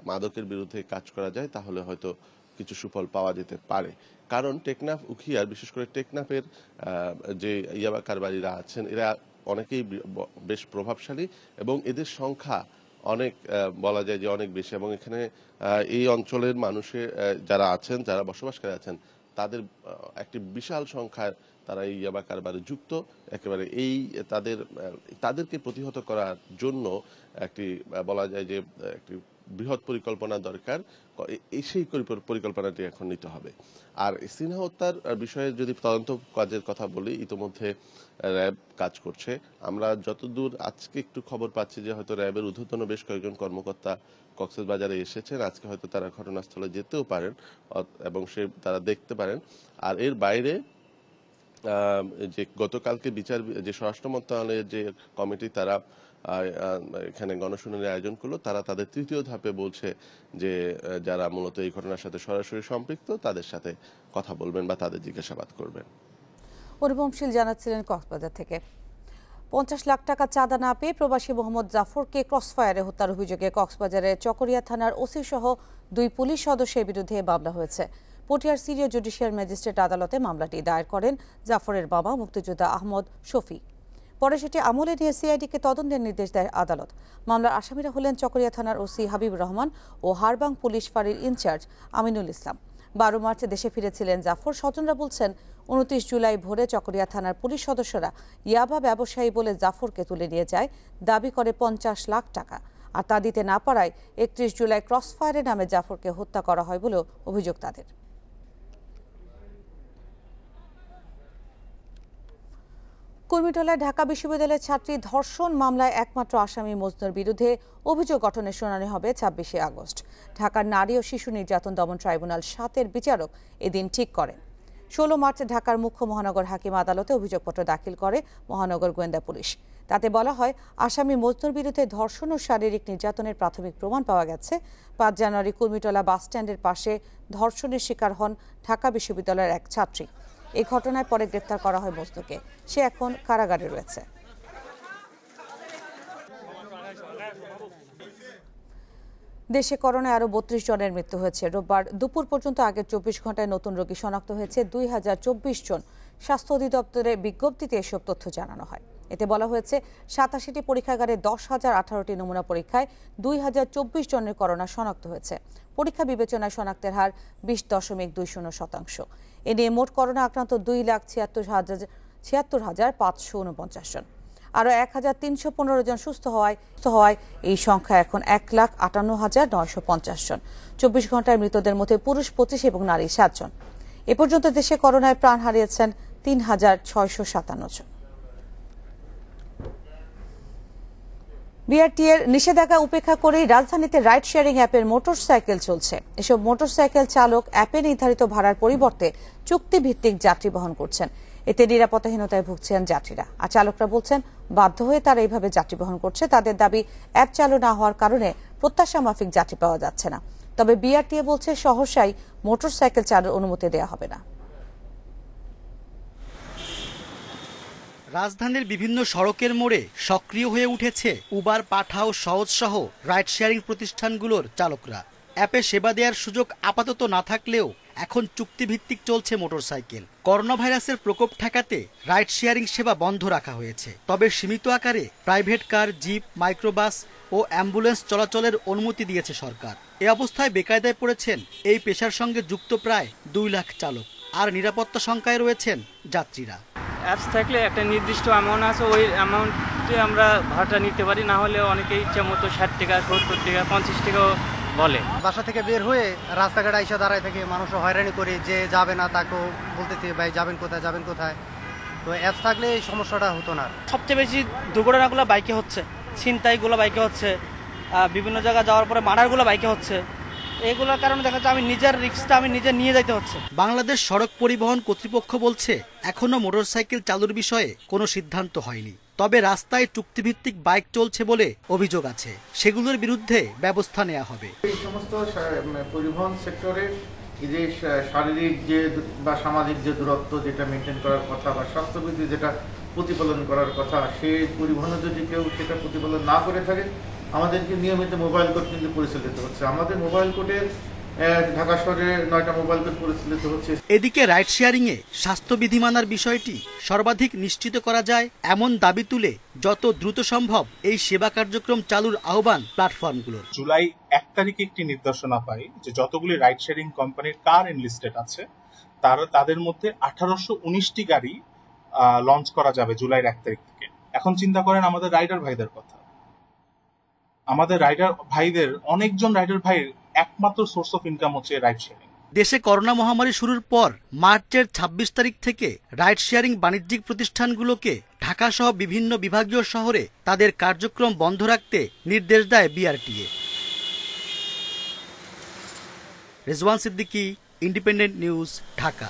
মাদকের বিরুদ্ধে কাজ করা যায় তাহলে হয়তো কিছু সুফল পাওয়া যেতে পারে। কারণ টেকনাফ, উখিয়ার, বিশেষ করে টেকনাফের যে ইয়াবা কারবারিরা আছেন এরা অনেকেই বেশ প্রভাবশালী এবং এদের সংখ্যা অনেক বলা যায় যে অনেক বেশি। এবং এখানে এই অঞ্চলের মানুষের যারা আছেন, যারা বসবাসকারী আছেন, তাদের একটি বিশাল সংখ্যার তারা এই ইয়াবা কারবারে যুক্ত। একেবারে তাদেরকে প্রতিহত করার জন্য একটি বলা যায় যে একটি বৃহৎ পরিকল্পনা দরকার। সেই পরিকল্পনাটি এখন নিতে হবে। আর সিনহা হত্যার বিষয়ে যদি তদন্ত কাজের কথা বলি, ইতিমধ্যে র্যাব কাজ করছে। আমরা যতদূর আজকে একটু খবর পাচ্ছি যে হয়তো র্যাবের ঊর্ধ্বতন বেশ কয়েকজন কর্মকর্তা কক্সবাজারে এসেছেন। আজকে হয়তো তারা ঘটনাস্থলে যেতেও পারেন এবং তারা দেখতে পারেন। আর এর বাইরে যে গতকালকে যে স্বরাষ্ট্র মন্ত্রণালয়ের যে কমিটি তারা এখানে গণশুনানির আয়োজন করলো, তারা তাদের 3য় ধাপে বলছে যে যারা মূলত এই ঘটনার সাথে সরাসরি সম্পৃক্ত তাদের সাথে কথা বলবেন বা তাদের জিজ্ঞাসাবাদ করবেন। অনুপম শীল জানাচ্ছিলেন কক্সবাজার থেকে। 50 লাখ টাকা চাঁদা না পেয়ে প্রবাসী মোহাম্মদ জাফরকে ক্রসফায়ারে হত্যার অভিযোগে কক্সবাজারের চকরিয়া থানার ওসি সহ 2 পুলিশ সদস্যের বিরুদ্ধে মামলা হয়েছে। পটিয়ার সিনিয়র জুডিশিয়াল ম্যাজিস্ট্রেট আদালতে মামলাটি দায়ের করেন জাফরের বাবা মুক্তিযোদ্ধা আহমদ শফি। পরে সেটি আমলে নিয়ে সিআইডিকে তদন্তের নির্দেশ দেয় আদালত। মামলার আসামিরা হলেন চকরিয়া থানার ওসি হাবিবুর রহমান ও হারবাং পুলিশ ফাঁড়ির ইনচার্জ আমিনুল ইসলাম। 12 মার্চ দেশে ফিরেছিলেন জাফর। স্বজনরা বলছেন 29 জুলাই ভোরে চকরিয়া থানার পুলিশ সদস্যরা ইয়াবা ব্যবসায়ী বলে জাফরকে তুলে নিয়ে যায়, দাবি করে 50 লাখ টাকা। আর তা দিতে না পারায় 31 জুলাই ক্রসফায়ারের নামে জাফরকে হত্যা করা হয় বলেও অভিযোগ তাদের। কুর্মিটোলায় ঢাকা বিশ্ববিদ্যালয়ের ছাত্রী ধর্ষণ মামলায় একমাত্র আসামি মজনুর বিরুদ্ধে অভিযোগ গঠনের শুনানি হবে 26 আগস্ট। ঢাকার নারী ও শিশু নির্যাতন দমন ট্রাইব্যুনাল 7-এর বিচারক এদিন ঠিক করেন। 16 মার্চ ঢাকার মুখ্য মহানগর হাকিম আদালতে অভিযোগপত্র দাখিল করে মহানগর গোয়েন্দা পুলিশ। তাতে বলা হয়, আসামি মজনুর বিরুদ্ধে ধর্ষণ ও শারীরিক নির্যাতনের প্রাথমিক প্রমাণ পাওয়া গেছে। 5 জানুয়ারি কুর্মিটোলা বাসস্ট্যান্ডের পাশে ধর্ষণের শিকার হন ঢাকা বিশ্ববিদ্যালয়ের এক ছাত্রী। এই ঘটনায় পরে গ্রেফতার করা হয় মজনুকে। সে এখন কারাগারে রয়েছে। দেশে করোনায় আরও 32 জনের মৃত্যু হয়েছে। রোববার দুপুর পর্যন্ত আগের 24 ঘন্টায় নতুন রোগী শনাক্ত হয়েছে 2024 জন। স্বাস্থ্য অধিদপ্তরের বিজ্ঞপ্তিতে এসব তথ্য জানানো হয়। এতে বলা হয়েছে, 87টি পরীক্ষাগারে 10,018টি নমুনা পরীক্ষায় 2024 জনের করোনা শনাক্ত হয়েছে। পরীক্ষা বিবেচনায় শনাক্তের হার 20.20%। এ নিয়ে মোট করোনা আক্রান্ত 2,76,549 জন। আরও 1,315 জন সুস্থ হওয়ায় এই সংখ্যা এখন 1,58,950 জন। 24 ঘন্টায় মৃতদের মধ্যে পুরুষ 25 এবং নারী 7 জন। এ পর্যন্ত দেশে করোনায় প্রাণ হারিয়েছেন 3,657 জন। বিআরটি এর নিষেধাজ্ঞা উপেক্ষা করেই রাজধানীতে রাইড শেয়ারিং অ্যাপের মোটরসাইকেল চলছে। এসব মোটরসাইকেল চালক অ্যাপে নির্ধারিত ভাড়ার পরিবর্তে চুক্তিভিত্তিক যাত্রী বহন করছেন। এতে নিরাপত্তাহীনতায় ভুগছেন যাত্রীরা। আর চালকরা বলছেন, বাধ্য হয়ে তারা এইভাবে যাত্রী বহন করছে। তাদের দাবি, অ্যাপ চালু না হওয়ার কারণে প্রত্যাশা মাফিক যাত্রী পাওয়া যাচ্ছে না। তবে বিআরটিএ বলছে, সহসাই মোটরসাইকেল চালুর অনুমতি দেওয়া হবে না। রাজধানীর বিভিন্ন সড়কের মোড়ে সক্রিয় হয়ে উঠেছে উবার, পাঠাও, সহজ সহ রাইড শেয়ারিং প্রতিষ্ঠানগুলোর চালকরা। অ্যাপে সেবা দেওয়ার সুযোগ আপাতত না থাকলেও এখন চুক্তিভিত্তিক চলছে মোটরসাইকেল। করোনা ভাইরাসের প্রকোপ ঠেকাতে রাইড শেয়ারিং সেবা বন্ধ রাখা হয়েছে। তবে সীমিত আকারে প্রাইভেট কার, জিপ, মাইক্রোবাস ও অ্যাম্বুলেন্স চলাচলের অনুমতি দিয়েছে সরকার। এ অবস্থায় বেকায়দায় পড়েছেন এই পেশার সঙ্গে যুক্ত প্রায় 2 লাখ চালক। আর নিরাপত্তা শঙ্কায় রয়েছেন যাত্রীরা। অ্যাপস থাকলে একটা নির্দিষ্ট অ্যামাউন্ট আছে, ওই অ্যামাউন্টে আমরা ভাড়াটা নিতে পারি। না হলে অনেকে ইচ্ছা মতো 60 টাকা, 70 টাকা, 50 টাকাও বলে। বাসা থেকে বের হয়ে রাস্তাঘাট আইসা দাঁড়ায় থেকে মানুষও হয়রানি করে, যে যাবে না তাকেও বলতেছে, ভাই যাবেন কোথায় যাবেন কোথায়। তো অ্যাপস থাকলে এই সমস্যাটা হতো না। সবচেয়ে বেশি দুর্ঘটনাগুলো বাইকে হচ্ছে, ছিনতাইগুলো বাইকে হচ্ছে, বিভিন্ন জায়গায় যাওয়ার পরে মার্ডারগুলো বাইকে হচ্ছে। এগুলোর কারণে দেখা যাচ্ছে আমি নিজের রিস্কটা আমি নিজে নিয়ে যাইতে হচ্ছে। বাংলাদেশ সড়ক পরিবহন কর্তৃপক্ষ বলছে, এখনো মোটরসাইকেল চালুর বিষয়ে কোনো সিদ্ধান্ত হয়নি। তবে রাস্তায় চুক্তিভিত্তিক বাইক চলছে বলে অভিযোগ আছে, সেগুলোর বিরুদ্ধে ব্যবস্থা নেওয়া হবে। এই সমস্ত পরিবহন সেক্টরে যে শারীরিক যে বা সামাজিক যে দূরত্ব যেটা মেনটেন করার কথা বা স্বাস্থ্যবিধি যেটা প্রতিপালন করার কথা, সেই পরিবহনে যদি কেউ সেটা প্রতিপালন না করে থাকে, আমাদেরকে নিয়মিত মোবাইল কোড কিন্তু পরিচালিত হচ্ছে। আমাদের মোবাইল কোডের ঢাকা শহরে 9টা মোবাইল কোড পরিচালিত হচ্ছে। এদিকে রাইড শেয়ারিং এ স্বাস্থ্যবিধি মানার বিষয়টি সর্বাধিক নিশ্চিত করা যায় এমন দাবি তুলে যত দ্রুত সম্ভব এই সেবা কার্যক্রম চালুর আহ্বান প্ল্যাটফর্মগুলোর। জুলাই 1 তারিখে একটি নির্দেশনা পাই যে যতগুলি রাইড শেয়ারিং কোম্পানির কার এনলিস্টেড আছে তাদের মধ্যে 1819টি গাড়ি লঞ্চ করা যাবে জুলাইয়ের 1 তারিখ থেকে। এখন চিন্তা করেন আমাদের রাইডার ভাইদের কথা। আমাদের রাইডার ভাইদের, অনেকজন রাইডার ভাইয়ের একমাত্র সোর্স অফ ইনকাম হচ্ছে রাইড শেয়ারিং। দেশে করোনা মহামারী শুরুর পর মার্চের 26 তারিখ থেকে রাইড শেয়ারিং বাণিজ্যিক প্রতিষ্ঠানগুলোকে ঢাকা সহ বিভিন্ন বিভাগীয় শহরে তাদের কার্যক্রম বন্ধ রাখতে নির্দেশ দেয় BRTA. Rezwan Siddiqui, independent news, Dhaka.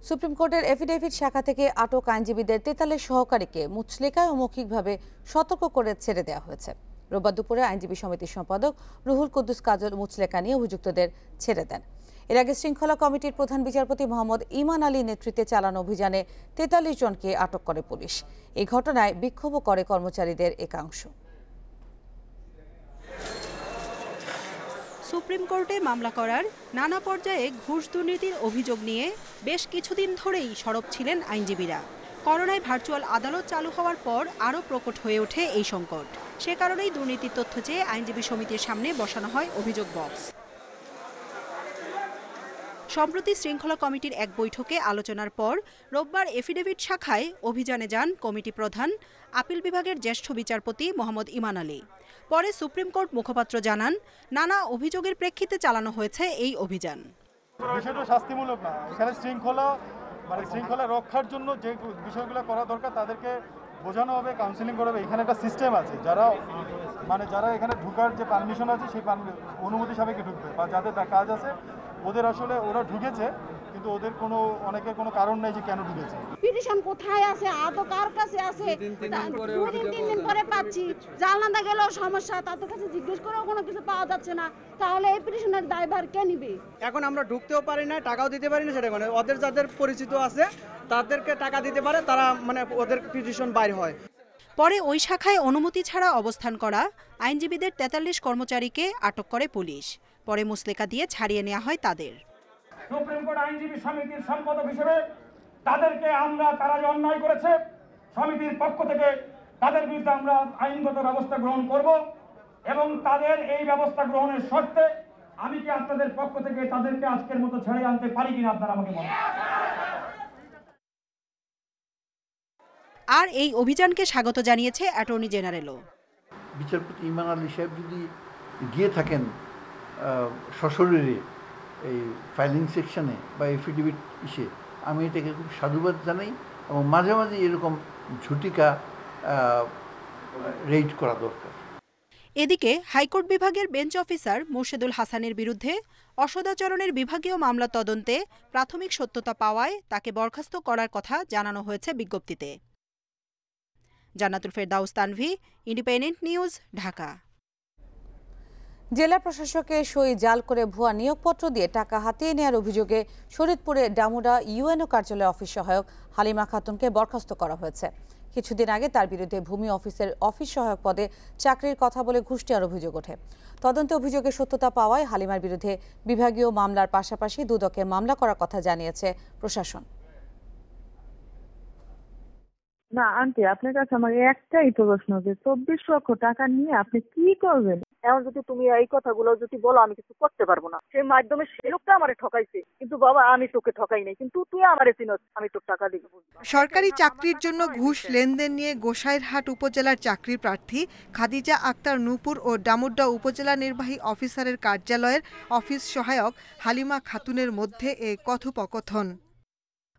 Supreme কোর্টের এফিডেভিট শাখা থেকে আটক আইনজীবীদের 43 সহকারীকে মুচলেকায় ও মৌখিকভাবে সতর্ক করে ছেড়ে দেওয়া হয়েছে। রোববার দুপুরে আইনজীবী সমিতির সম্পাদক রুহুল কুদ্দুস কাজল মুচলেকা নিয়ে অভিযুক্তদের ছেড়ে দেন। এর আগে শৃঙ্খলা কমিটির প্রধান বিচারপতি মোহাম্মদ ইমান আলী নেতৃত্বে চালানো অভিযানে 43 জনকে আটক করে পুলিশ। এই ঘটনায় বিক্ষোভও করে কর্মচারীদের একাংশ। সুপ্রিম কোর্টে মামলা করার নানা পর্যায়ে ঘুষ দুর্নীতির অভিযোগ নিয়ে বেশ কিছুদিন ধরেই সরব ছিলেন আইনজীবীরা। করোনায় ভার্চুয়াল আদালত চালু হওয়ার পর আরও প্রকট হয়ে ওঠে এই সংকট। সে কারণেই দুর্নীতির তথ্য চেয়ে আইনজীবী সমিতির সামনে বসানো হয় অভিযোগ বক্স। সম্প্রতি শৃঙ্খলা কমিটির এক বৈঠকে আলোচনার পর রোববার এফিডেভিট শাখায় অভিযানে যান কমিটি প্রধান আপিল বিভাগের জ্যেষ্ঠ বিচারপতি মোহাম্মদ ইমান আলী। পরে সুপ্রিম কোর্ট মুখপাত্র জানান, নানা অভিযোগের প্রেক্ষিতে চালানো হয়েছে এই অভিযান। বিষয়টা শাস্তিমূলক না, এখানে শৃঙ্খলা রক্ষার জন্য যে বিষয়গুলো করা দরকার তাদেরকে বোঝানো হবে, কাউন্সিলিং করা হবে। এখানে একটা সিস্টেম আছে, যারা এখানে ঢুকার যে পারমিশন আছে সেই অনুমতি সাপেক্ষে ঢুকবে, বা যাদের কাজ আছে ওদের আসলে ওরা ঢুকেছে, কিন্তু ওদের অনেকের কোনো কারণ নেই যে কেন ঢুকেছে। পিটিশন কোথায় আছে, আদৌ কার কাছে আছে, 2-3 দিন পরে পাচ্ছি। জানালা গেলেও সমস্যা, তাদের কাছে জিজ্ঞেস করেও কোনো কিছু পাওয়া যাচ্ছে না। তাহলে এই পিটিশনের দায়ভার কে নিবে? এখন আমরা ঢুকতেও পারি না, টাকাও দিতে পারি না। সেটা মানে ওদের যাদের পরিচিত আছে তাদেরকে টাকা দিতে পারে, তারা মানে ওদের পিটিশন বাইর হয়। পরে ওই শাখায় অনুমতি ছাড়া অবস্থান করা আইনজীবীদের 43 কর্মচারীকে আটক করে পুলিশ। পরে মুচলেকা দিয়ে ছাড়িয়ে নেওয়া হয় তাদের। সুপ্রিম কোর্ট আইনজীবী সমিতির সম্পাদক হিসেবে তারা যে অন্যায় করেছে, সমিতির পক্ষ থেকে তাদের বিরুদ্ধে আমরা আইনগত ব্যবস্থা গ্রহণ করব, এবং তাদের এই ব্যবস্থা গ্রহণের শর্তে আমি কি আপনাদের পক্ষ থেকে তাদেরকে আজকের মতো ছেড়ে আনতে পারি কিনা আপনারা আমাকে বলেন। আর এই অভিযানকে স্বাগত জানিয়েছে অ্যাটর্নি জেনারেলও। বিচারপতি ইমান আলী সাহেব যদি গিয়ে থাকেন সশরীরে এই ফাইলিং সেকশনে বা এফিডেভিট ইসে, আমি এটাকে খুব সাধুবাদ জানাই, এবং মাঝে মাঝে এরকম ঝুটিকা রেইড করা দরকার। এদিকে হাইকোর্ট বিভাগের বেঞ্চ অফিসার মোর্শেদুল হাসানের বিরুদ্ধে অসদাচরণের বিভাগীয় মামলা তদন্তে প্রাথমিক সত্যতা পাওয়ায় তাকে বরখাস্ত করার কথা জানানো হয়েছে বিজ্ঞপ্তিতে। জান্নাতুল ফেরদাউস তানভি, ইন্ডিপেন্ডেন্ট নিউজ, ঢাকা। জেলা প্রশাসকের সই জাল করে ভুয়া নিয়োগপত্র দিয়ে টাকা হাতিয়ে নেওয়ার অভিযোগে শরীয়তপুরে ডামুডা ইউএনও কার্যালয় অফিস সহায়ক হালিমা খাতুনকে বরখাস্ত করা হয়েছে। কিছুদিন আগে তার বিরুদ্ধে ভূমি অফিসের অফিস সহায়ক পদে চাকরির কথা বলে ঘুষ নেওয়ার অভিযোগ ওঠে। তদন্তে অভিযোগের সত্যতা পাওয়ায় হালিমার বিরুদ্ধে বিভাগীয় মামলার পাশাপাশি দুদকে মামলা করার কথা জানিয়েছে প্রশাসন। না আন্টি, আপনার কাছে আমার একটাই তো প্রশ্ন, যে 24 লক্ষ টাকা নিয়ে আপনি কি করবেন? এখন যদি তুমি এই কথাগুলো যদি বলো, আমি কিছু করতে পারবো না। সেই মাধ্যমে সে লোকটা আমারে ঠকাইছে, কিন্তু বাবা আমি তোকে ঠকাই নাই, কিন্তু তুই আমারে চিনস, আমি তোর টাকা দিব। সরকারি চাকরির জন্য ঘুষ লেনদেন নিয়ে গোসাইরহাট উপজেলার চাকরি প্রার্থী খাদিজা আক্তার নূপুর ও ডামুড্ডা উপজেলা নির্বাহী অফিসারের কার্যালয়ের অফিস সহায়ক হালিমা খাতুনের মধ্যে এই কথোপকথন।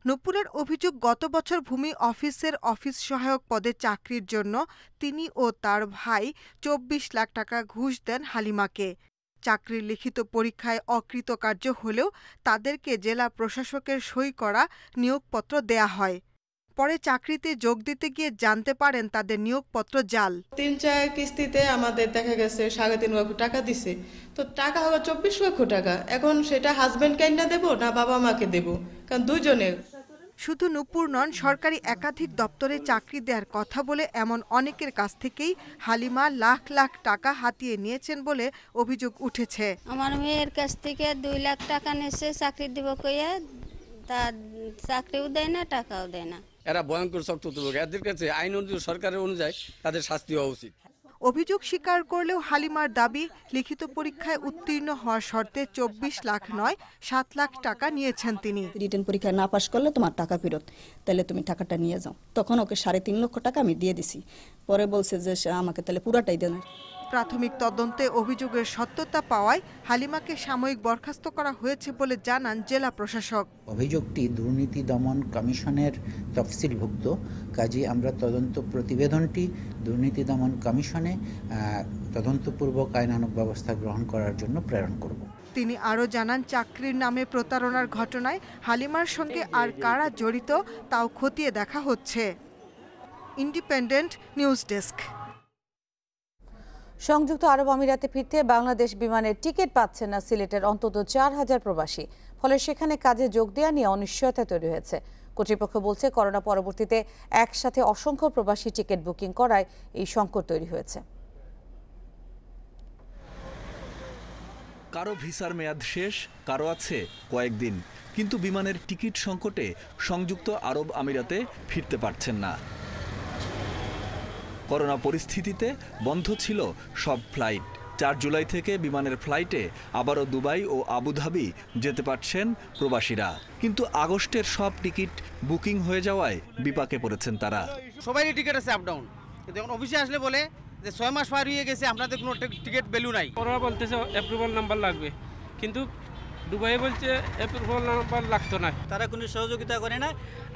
নূপুরের অভিযোগ, গত বছর ভূমি অফিসের অফিস সহায়ক পদে চাকরির জন্য তিনি ও তার ভাই 24 লাখ টাকা ঘুষ দেন হালিমাকে। চাকরির লিখিত পরীক্ষায় অকৃতকার্য হলেও তাদেরকে জেলা প্রশাসকের সই করা নিয়োগপত্র দেয়া হয়। পরে চাকরিতে যোগ দিতে গিয়ে জানতে পারেন তাদের নিয়োগপত্র জাল। 3-4 কিস্তিতে আমাদের দেখা গেছে 3.5 লক্ষ টাকা দিছে, তো টাকা হবে 24 লক্ষ টাকা। এখন সেটা হাজবেন্ড কেনা দেব না বাবা মাকে দেব, কারণ দুজনে। শুধু নূপুর নন, সরকারি একাধিক দপ্তরে চাকরি দেওয়ার কথা বলে এমন অনেকের কাছ থেকেই হালিমা লাখ লাখ টাকা হাতিয়ে নিয়েছেন বলে অভিযোগ উঠেছে। আমার মেয়ের কাছ থেকে 2 লাখ টাকা নিয়েছে চাকরি দিব কইয়া, তার চাকরিও দেয় না, টাকাও দেয় না। এরা ভয়ঙ্কর শক্ত লোক, এদের কাছে আইন অনুযায়ী সরকারের অনুযায়ী তাদের শাস্তি হওয়া উচিত। অভিযোগ স্বীকার করলেও হালিমার দাবি, লিখিত পরীক্ষায় উত্তীর্ণ হওয়ার শর্তে 24 লাখ নয় 7 লাখ টাকা নিয়েছেন তিনি। রিটেন পরীক্ষায় না পাশ করলে তোমার টাকা ফেরত, তাহলে তুমি টাকাটা নিয়ে যাও। তখন ওকে 3.5 লক্ষ টাকা আমি দিয়ে দিছি। পরে বলছে যে আমাকে তাহলে পুরাটাই দেন। প্রাথমিক তদন্তে অভিযোগের সত্যতা পাওয়ায় হালিমাকে সাময়িক বরখাস্ত করা হয়েছে বলে জানান জেলা প্রশাসক। অভিযোগটি দুর্নীতি দমন কমিশনের তফসিলভুক্ত, কাজে আমরা তদন্ত প্রতিবেদনটি দুর্নীতি দমন কমিশনে তদন্তপূর্বক আইনানুগ ব্যবস্থা গ্রহণ করার জন্য প্রেরণ করব। তিনি আরও জানান, চাকরির নামে প্রতারণার ঘটনায় হালিমার সঙ্গে আর কারা জড়িত তাও খতিয়ে দেখা হচ্ছে। Independent news desk. সংযুক্ত আরব আমিরাতে ফিরতে বাংলাদেশ বিমানের টিকিট পাচ্ছেন না সিলেটের অন্তত 4000 প্রবাসী। ফলে সেখানে কাজে যোগ দেওয়া নিয়ে অনিশ্চয়তা তৈরি হয়েছে। কর্তৃপক্ষ বলছে, করোনা পরবর্তীতে একসাথে অসংখ্য প্রবাসী টিকিট বুকিং করায় এই সংকট তৈরি হয়েছে। কারো ভিসার মেয়াদ শেষ, কারো আছে কয়েকদিন, কিন্তু বিমানের টিকিট সংকটে সংযুক্ত আরব আমিরাতে ফিরতে পারছেন না। করোনা পরিস্থিতিতে বন্ধ ছিল সব ফ্লাইট। 4 জুলাই থেকে বিমানের ফ্লাইটে আবারও দুবাই ও আবুধাবি যেতে পারছেন প্রবাসীরা। কিন্তু আগস্টের সব টিকিট বুকিং হয়ে যাওয়ায় বিপাকে পড়েছেন তারা। সবারই টিকিট আছে আপ ডাউন, কিন্তু এখন অফিসে আসলে বলে যে 6 মাস পার হয়ে গেছে, আপনাদের কোনো টিকিট ভ্যালু নাই। ওরা বলতেছে অ্যাপ্রুভাল নাম্বার লাগবে, কিন্তু দুবাই বলছে অ্যাপ্রুভাল নাম্বার লাগতো না। তারা কোনো সহযোগিতা করে না,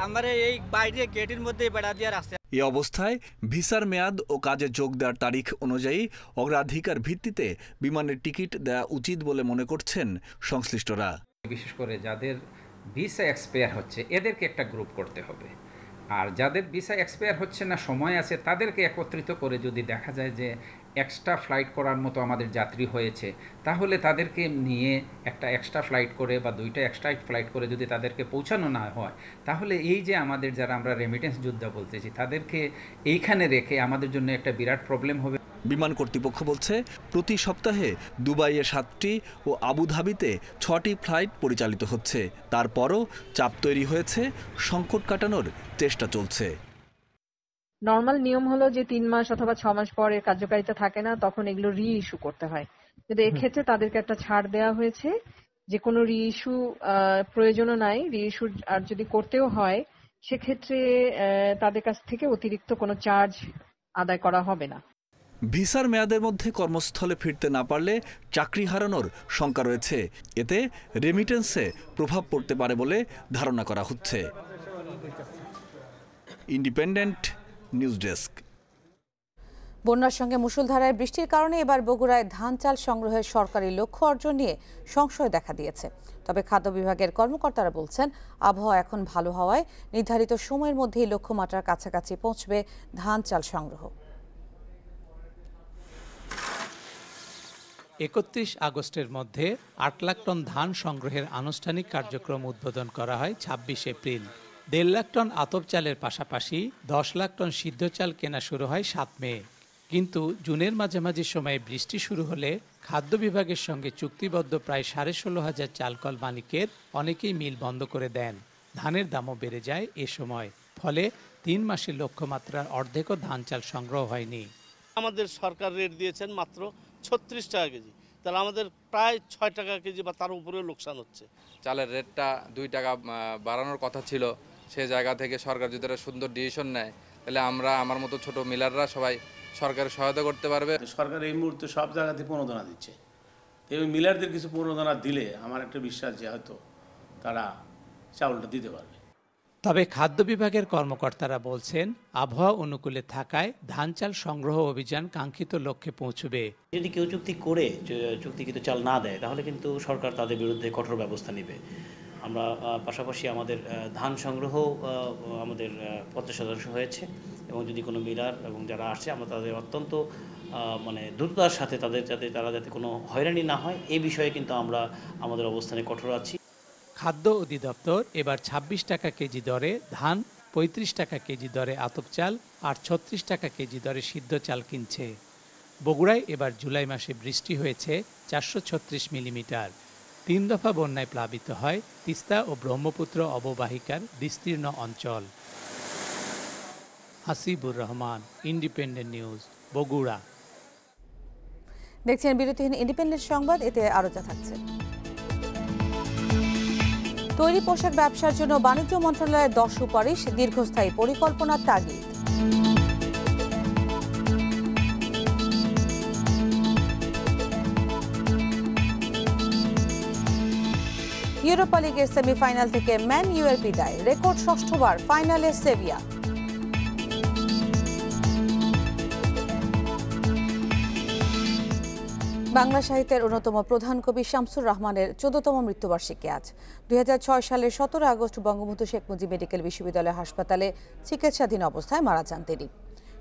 আমরা এই বাইরে গেটের মধ্যে বেড়া দিয়ে আসছে। এই অবস্থায় ভিসার মেয়াদ ও কাজে যোগ দেওয়ার তারিখ অনুযায়ী অগ্রাধিকার ভিত্তিতে বিমানের টিকিট দেওয়া উচিত বলে মনে করছেন সংশ্লিষ্টরা। বিশেষ করে যাদের ভিসা এক্সপায়ার হচ্ছে এদেরকে একটা গ্রুপ করতে হবে, আর যাদের ভিসা এক্সপায়ার হচ্ছে না, সময় আছে, তাদেরকে একত্রিত করে যদি দেখা যায় যে এক্সট্রা ফ্লাইট করার মতো আমাদের যাত্রী হয়েছে, তাহলে তাদেরকে নিয়ে একটা এক্সট্রা ফ্লাইট করে বা 2টা এক্সট্রা ফ্লাইট করে যদি তাদেরকে পৌঁছানো না হয়, তাহলে এই যে আমাদের যারা আমরা রেমিটেন্স যোদ্ধা বলতেছি তাদেরকে এইখানে রেখে আমাদের জন্য একটা বিরাট প্রবলেম হবে। বিমান কর্তৃপক্ষ বলছে প্রতি সপ্তাহে দুবাইয়ে 7টি ও আবুধাবিতে 6টি ফ্লাইট পরিচালিত হচ্ছে। তারপরও চাপ তৈরি হয়েছে, সংকট কাটানোর চেষ্টা চলছে। নর্মাল নিয়ম হলো যে 3 মাস অথবা 6 মাস পর এর কার্যকারিতা থাকে না, তখন এগুলো রি ইস্যু করতে হয়। কিন্তু এক্ষেত্রে তাদেরকে একটা ছাড় দেওয়া হয়েছে যে কোনো রি ইস্যু প্রয়োজনও নাই। রি ইস্যু আর যদি করতেও হয় সেক্ষেত্রে তাদের কাছ থেকে অতিরিক্ত কোনো চার্জ আদায় করা হবে না। ভিসার মেয়াদের মধ্যে কর্মস্থলে ফিরতে না পারলে চাকরি হারানোর শঙ্কা রয়েছে। এতে রেমিটেন্সে প্রভাব পড়তে পারে বলে ধারণা করা হচ্ছে। Independent news desk. বন্যার সঙ্গে মুষলধারায় বৃষ্টির কারণে এবার বগুড়ায় ধান চাল সংগ্রহের সরকারি লক্ষ্য অর্জন নিয়ে সংশয় দেখা দিয়েছে। তবে খাদ্য বিভাগের কর্মকর্তারা বলছেন আবহাওয়া এখন ভালো হওয়ায় নির্ধারিত সময়ের মধ্যেই লক্ষ্যমাত্রার কাছাকাছি পৌঁছবে ধান চাল সংগ্রহ। 31 আগস্টের মধ্যে 8 লাখ টন ধান সংগ্রহের আনুষ্ঠানিক কার্যক্রম উদ্বোধন করা হয় 26 এপ্রিল। 1.5 লাখ টন আতপ চালের পাশাপাশি 10 লাখ টন সিদ্ধ চাল কেনা শুরু হয় 7 মে। কিন্তু জুনের মাঝামাঝি সময়ে বৃষ্টি শুরু হলে খাদ্য বিভাগের সঙ্গে চুক্তিবদ্ধ প্রায় 16,500 চালকল মালিকের অনেকেই মিল বন্ধ করে দেন। ধানের দামও বেড়ে যায় এ সময়, ফলে 3 মাসের লক্ষ্যমাত্রার অর্ধেকও ধান চাল সংগ্রহ হয়নি। আমাদের সরকার রেট দিয়েছেন মাত্র 36 টাকা কেজি, তাহলে আমাদের প্রায় 6 টাকা কেজি বা তার উপরেও লোকসান হচ্ছে। চালের রেটটা 2 টাকা বাড়ানোর কথা ছিল, সে জায়গা থেকে সরকার যদি একটা সুন্দর ডিসিশন নেয় তাহলে আমরা আমার মতো ছোট মিলাররা সবাই সরকারের সহায়তা করতে পারবে। সরকার এই মুহূর্তে সব জায়গাতে প্রণোদনা দিচ্ছে, এই মিলারদের কিছু প্রণোদনা দিলে আমার একটা বিশ্বাস যে হয়তো তারা চাউলটা দিতে পারবে। তবে খাদ্য বিভাগের কর্মকর্তারা বলছেন আবহাওয়া অনুকূলে থাকায় ধান চাল সংগ্রহ অভিযান কাঙ্ক্ষিত লক্ষ্যে পৌঁছবে। যদি কেউ চুক্তি করে চুক্তিকৃত চাল না দেয় তাহলে কিন্তু সরকার তাদের বিরুদ্ধে কঠোর ব্যবস্থা নেবে। আমরা পাশাপাশি আমাদের ধান সংগ্রহ আমাদের 50% হয়েছে, এবং যদি কোনো মিলার এবং যারা আসছে আমরা তাদের অত্যন্ত দ্রুততার সাথে তারা যাতে কোনো হয়রানি না হয় এই বিষয়ে কিন্তু আমরা আমাদের অবস্থানে কঠোর আছি। খাদ্য অধিদপ্তর এবার 26 টাকা কেজি দরে ধান, 35 টাকা কেজি দরে আতপ চাল আর 36 টাকা কেজি দরে সিদ্ধ চাল কিনছে। বগুড়ায় এবার জুলাই মাসে বৃষ্টি হয়েছে 436 মিলিমিটার। 3 দফা বন্যায় প্লাবিত হয় তিস্তা ও ব্রহ্মপুত্র অববাহিকার বিস্তীর্ণ অঞ্চল। Hasibur Rahman, independent news, Bogura. দেখছেন বিরতিহীন ইন্ডিপেন্ডেন্ট সংবাদ, এতে আরো যা থাকছে। তৈরি পোশাক ব্যবসার জন্য বাণিজ্য মন্ত্রণালয়ের 10 সুপারিশ, দীর্ঘস্থায়ী পরিকল্পনার তাগিদ। ইউরোপা লিগের সেমিফাইনাল থেকে ম্যান ইউর বিদায়, রেকর্ড 6বার ফাইনালে সেভিয়া। বাংলা সাহিত্যের অন্যতম প্রধান কবি শামসুর রহমানের 14তম মৃত্যুবার্ষিকী আজ। 2006 সালের 17 আগস্ট বঙ্গবন্ধু শেখ মুজিব মেডিকেল বিশ্ববিদ্যালয় হাসপাতালে চিকিৎসাধীন অবস্থায় মারা যান তিনি।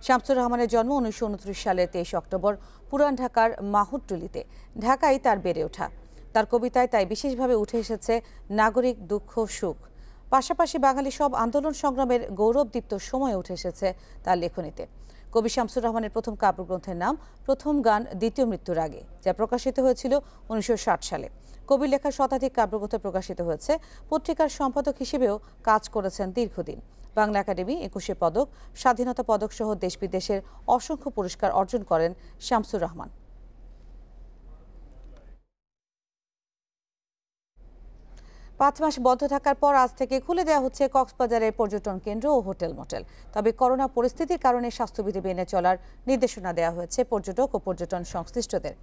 শামসুর রহমানের জন্ম 1929 সালের 23 অক্টোবর পুরান ঢাকার মাহুরটুলিতে। ঢাকায় তার বেড়ে ওঠা। তার কবিতায় তাই বিশেষভাবে উঠে এসেছে নাগরিক দুঃখ সুখ, পাশাপাশি বাঙালি সব আন্দোলন সংগ্রামের গৌরবদীপ্ত সময় উঠে এসেছে তার লেখনীতে। কবি শামসুর রহমানের প্রথম কাব্যগ্রন্থের নাম প্রথম গান দ্বিতীয় মৃত্যুর আগে, যা প্রকাশিত হয়েছিল 1960 সালে। কবির লেখা শতাধিক কাব্যগ্রন্থ প্রকাশিত হয়েছে। পত্রিকার সম্পাদক হিসেবেও কাজ করেছেন দীর্ঘদিন। বাংলা একাডেমি 21 পদক, স্বাধীনতা পদক সহ দেশ বিদেশের অসংখ্য পুরস্কার অর্জন করেন শামসুর রহমান। 5 মাস বন্ধ থাকার পর আজ থেকে খুলে দেওয়া হচ্ছে কক্সবাজারের পর্যটন কেন্দ্র ও হোটেল মোটেল। তবে করোনা পরিস্থিতির কারণে স্বাস্থ্যবিধি মেনে চলার নির্দেশনা দেওয়া হয়েছে পর্যটক ও পর্যটন সংশ্লিষ্টদের।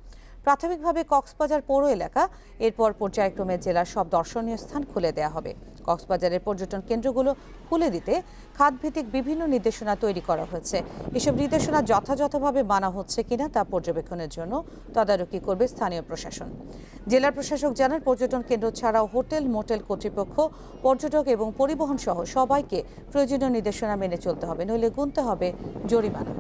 প্রাথমিকভাবে কক্সবাজার পৌর এলাকা, এরপর পর্যায়ক্রমে জেলার সব দর্শনীয় স্থান খুলে দেওয়া হবে। কক্সবাজারের পর্যটন কেন্দ্রগুলো খুলে দিতে খাতভিত্তিক বিভিন্ন নির্দেশনা তৈরি করা হয়েছে। এসব নির্দেশনা যথাযথভাবে মানা হচ্ছে কিনা তা পর্যবেক্ষণের জন্য তদারকি করবে স্থানীয় প্রশাসন। জেলা প্রশাসক জানান, পর্যটন কেন্দ্র ছাড়াও হোটেল মোটেল কর্তৃপক্ষ, পর্যটক এবং পরিবহন সহ সবাইকে প্রয়োজনীয় নির্দেশনা মেনে চলতে হবে, নইলে গুনতে হবে জরিমানা।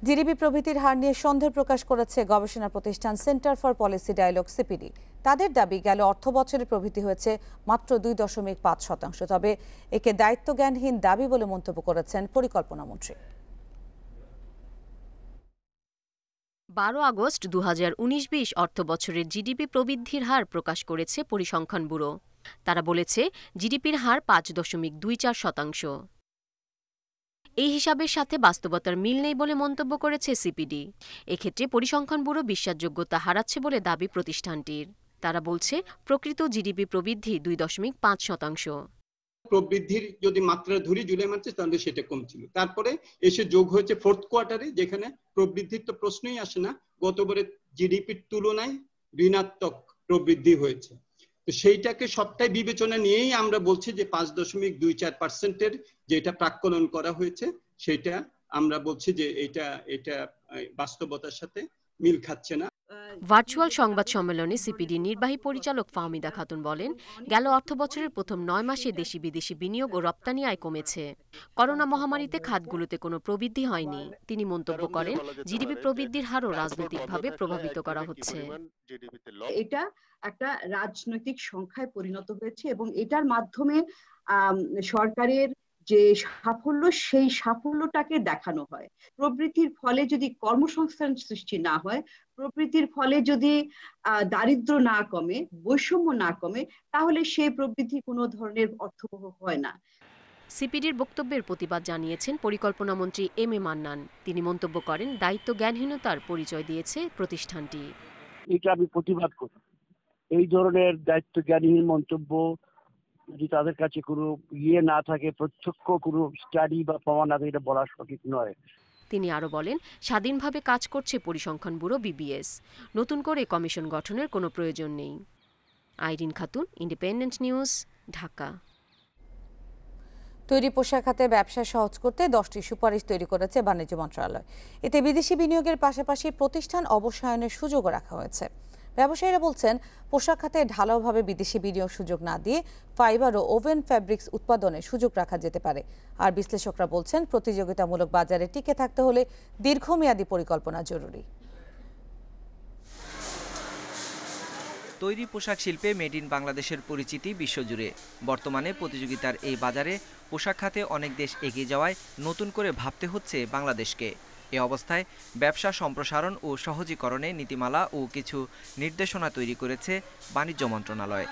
জিডিপি প্রবৃদ্ধির হার নিয়ে সন্দেহ প্রকাশ করেছে গবেষণা প্রতিষ্ঠান centre for policy dialogue CPD. তাদের দাবি, গেল অর্থ বছরে প্রবৃদ্ধি হয়েছে মাত্র 2.5%। তবে একে দায়িত্বজ্ঞানহীন দাবি বলে মন্তব্য করেছেন পরিকল্পনা মন্ত্রী। 12 আগস্ট 2019-20 অর্থ বছরের জিডিপি প্রবৃদ্ধির হার প্রকাশ করেছে পরিসংখ্যান ব্যুরো। তারা বলেছে, জিডিপির হার 5.24%। এই হিসাবের সাথে বাস্তবতার মিল নেই বলে মন্তব্য করেছে সিপিডি। এক্ষেত্রে পরিসংখ্যান ব্যুরো বিশ্বাসযোগ্যতা হারাচ্ছে বলে দাবি প্রতিষ্ঠানটির। তারা বলছে, প্রকৃত জিডিপি প্রবৃদ্ধি 2.5%। প্রবৃদ্ধির যদি মাত্রা ধরি জুলাই মাসে, তাহলে সেটা কম ছিল। তারপরে এসে যোগ হয়েছে ফোর্থ কোয়ার্টারে, যেখানে প্রবৃদ্ধির তো প্রশ্নই আসে না। গতবারের জিডিপির তুলনায় ঋণাত্মক প্রবৃদ্ধি হয়েছে। তো সেইটাকে সবটাই বিবেচনা নিয়েই আমরা বলছি যে 5.24%-এর যেটা প্রাক্কলন করা হয়েছে, সেটা আমরা বলছি যে এটা বাস্তবতার সাথে মিল খাচ্ছে না। ভার্চুয়াল সংবাদ সম্মেলনে সিপিডি নির্বাহী পরিচালক ফাহমিদা খাতুন বলেন, গেল অর্থবছরের প্রথম 9 মাসে দেশি বিদেশি বিনিয়োগ ও রপ্তানি আয় কমেছে। করোনা মহামারীতে খাতগুলোতে কোনো প্রবৃদ্ধি হয়নি। তিনি মন্তব্য করেন, জিডিপি প্রবৃদ্ধির হারও রাজনৈতিকভাবে প্রভাবিত করা হচ্ছে। এটা একটা রাজনৈতিক সংখ্যায় পরিণত হয়েছে এবং এটার মাধ্যমে সরকারের যে সাফল্য, সেই সাফল্যটাকে দেখানো হয়। প্রবৃদ্ধির ফলে যদি কর্মসংস্থান সৃষ্টি না হয়, প্রবৃদ্ধির ফলে যদি দারিদ্র্য না কমে, বৈষম্য না কমে, তাহলে সেই প্রবৃদ্ধি কোনো ধরনের অর্থবহ হয় না। সিপিডির বক্তব্যের প্রতিবাদ জানিয়েছেন পরিকল্পনা মন্ত্রী এম এ মান্নান। তিনি মন্তব্য করেন, দায়িত্ব জ্ঞানহীনতার পরিচয় দিয়েছে প্রতিষ্ঠানটি। এটা আমি প্রতিবাদ করি। এই ধরনের দায়িত্ব জ্ঞানহীন মন্তব্য যদি তাদের কাছে কোনো না থাকে, প্রত্যক্ষ কোনো স্টাডি বা প্রমাণ না থাকে, এটা বলা সঠিক নয়। তিনি আরো বলেন, স্বাধীনভাবে কাজ করছে পরিসংখ্যান ব্যুরো বিবিএস। নতুন করে কমিশন গঠনের কোনো প্রয়োজন নেই। Irene Khatun, Independent news, Dhaka. তৈরি পোশাক খাতে ব্যবসা সহজ করতে 10টি সুপারিশ তৈরি করেছে বাণিজ্য মন্ত্রণালয়। এতে বিদেশি বিনিয়োগের পাশাপাশি প্রতিষ্ঠান অবসায়নের সুযোগও রাখা হয়েছে। ব্যবসায়ীরা বলছেন, পোশাক খাতে ঢালাওভাবে বিদেশি বিনিয়োগ সুযোগ না দিয়ে ফাইবার ও ওভেন ফ্যাব্রিক্স উৎপাদনের সুযোগ রাখা যেতে পারে। আর বিশ্লেষকরা বলছেন, প্রতিযোগিতামূলক বাজারে টিকে থাকতে হলে দীর্ঘমেয়াদী পরিকল্পনা জরুরি। তৈরি পোশাক শিল্পে মেড ইন বাংলাদেশের পরিচিতি বিশ্বজুড়ে। বর্তমানে প্রতিযোগিতার এই বাজারে পোশাক খাতে অনেক দেশ এগিয়ে যাওয়ায় নতুন করে ভাবতে হচ্ছে বাংলাদেশকে। এ অবস্থায় ব্যবসা সম্প্রসারণ ও সহজীকরণে নীতিমালা ও কিছু নির্দেশনা তৈরি করেছে বাণিজ্য মন্ত্রণালয়।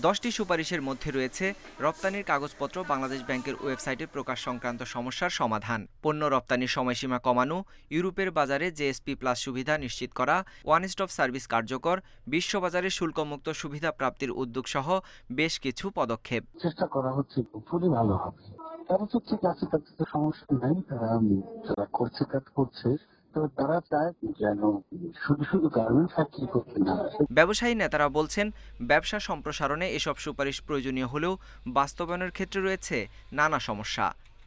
10টি সুপারিশের মধ্যে রয়েছে রপ্তানির কাগজপত্র বাংলাদেশ ব্যাংকের ওয়েবসাইটে প্রকাশ সংক্রান্ত সমস্যার সমাধান, পণ্য রপ্তানির সময়সীমা কমানো, ইউরোপের বাজারে জিএসপি প্লাস সুবিধা নিশ্চিত করা, ওয়ান স্টপ সার্ভিস কার্যকর, বিশ্ববাজারে শুল্কমুক্ত সুবিধা প্রাপ্তির উদ্যোগ সহ বেশ কিছু পদক্ষেপ। চেষ্টা করা হচ্ছে, খুবই ভালো হবে। তারা তো ঠিক আছে, তাদের তো সমস্যা নাই, তারা করছে, কাজ করছে। তারা চায় যেন শুধু গার্মেন্টস ফ্যাক্টরি করতে না। ব্যবসায়ী নেতারা বলছেন, ব্যবসা সম্প্রসারণে এসব সুপারিশ প্রয়োজনীয় হলেও বাস্তবায়নের ক্ষেত্রে রয়েছে নানা সমস্যা।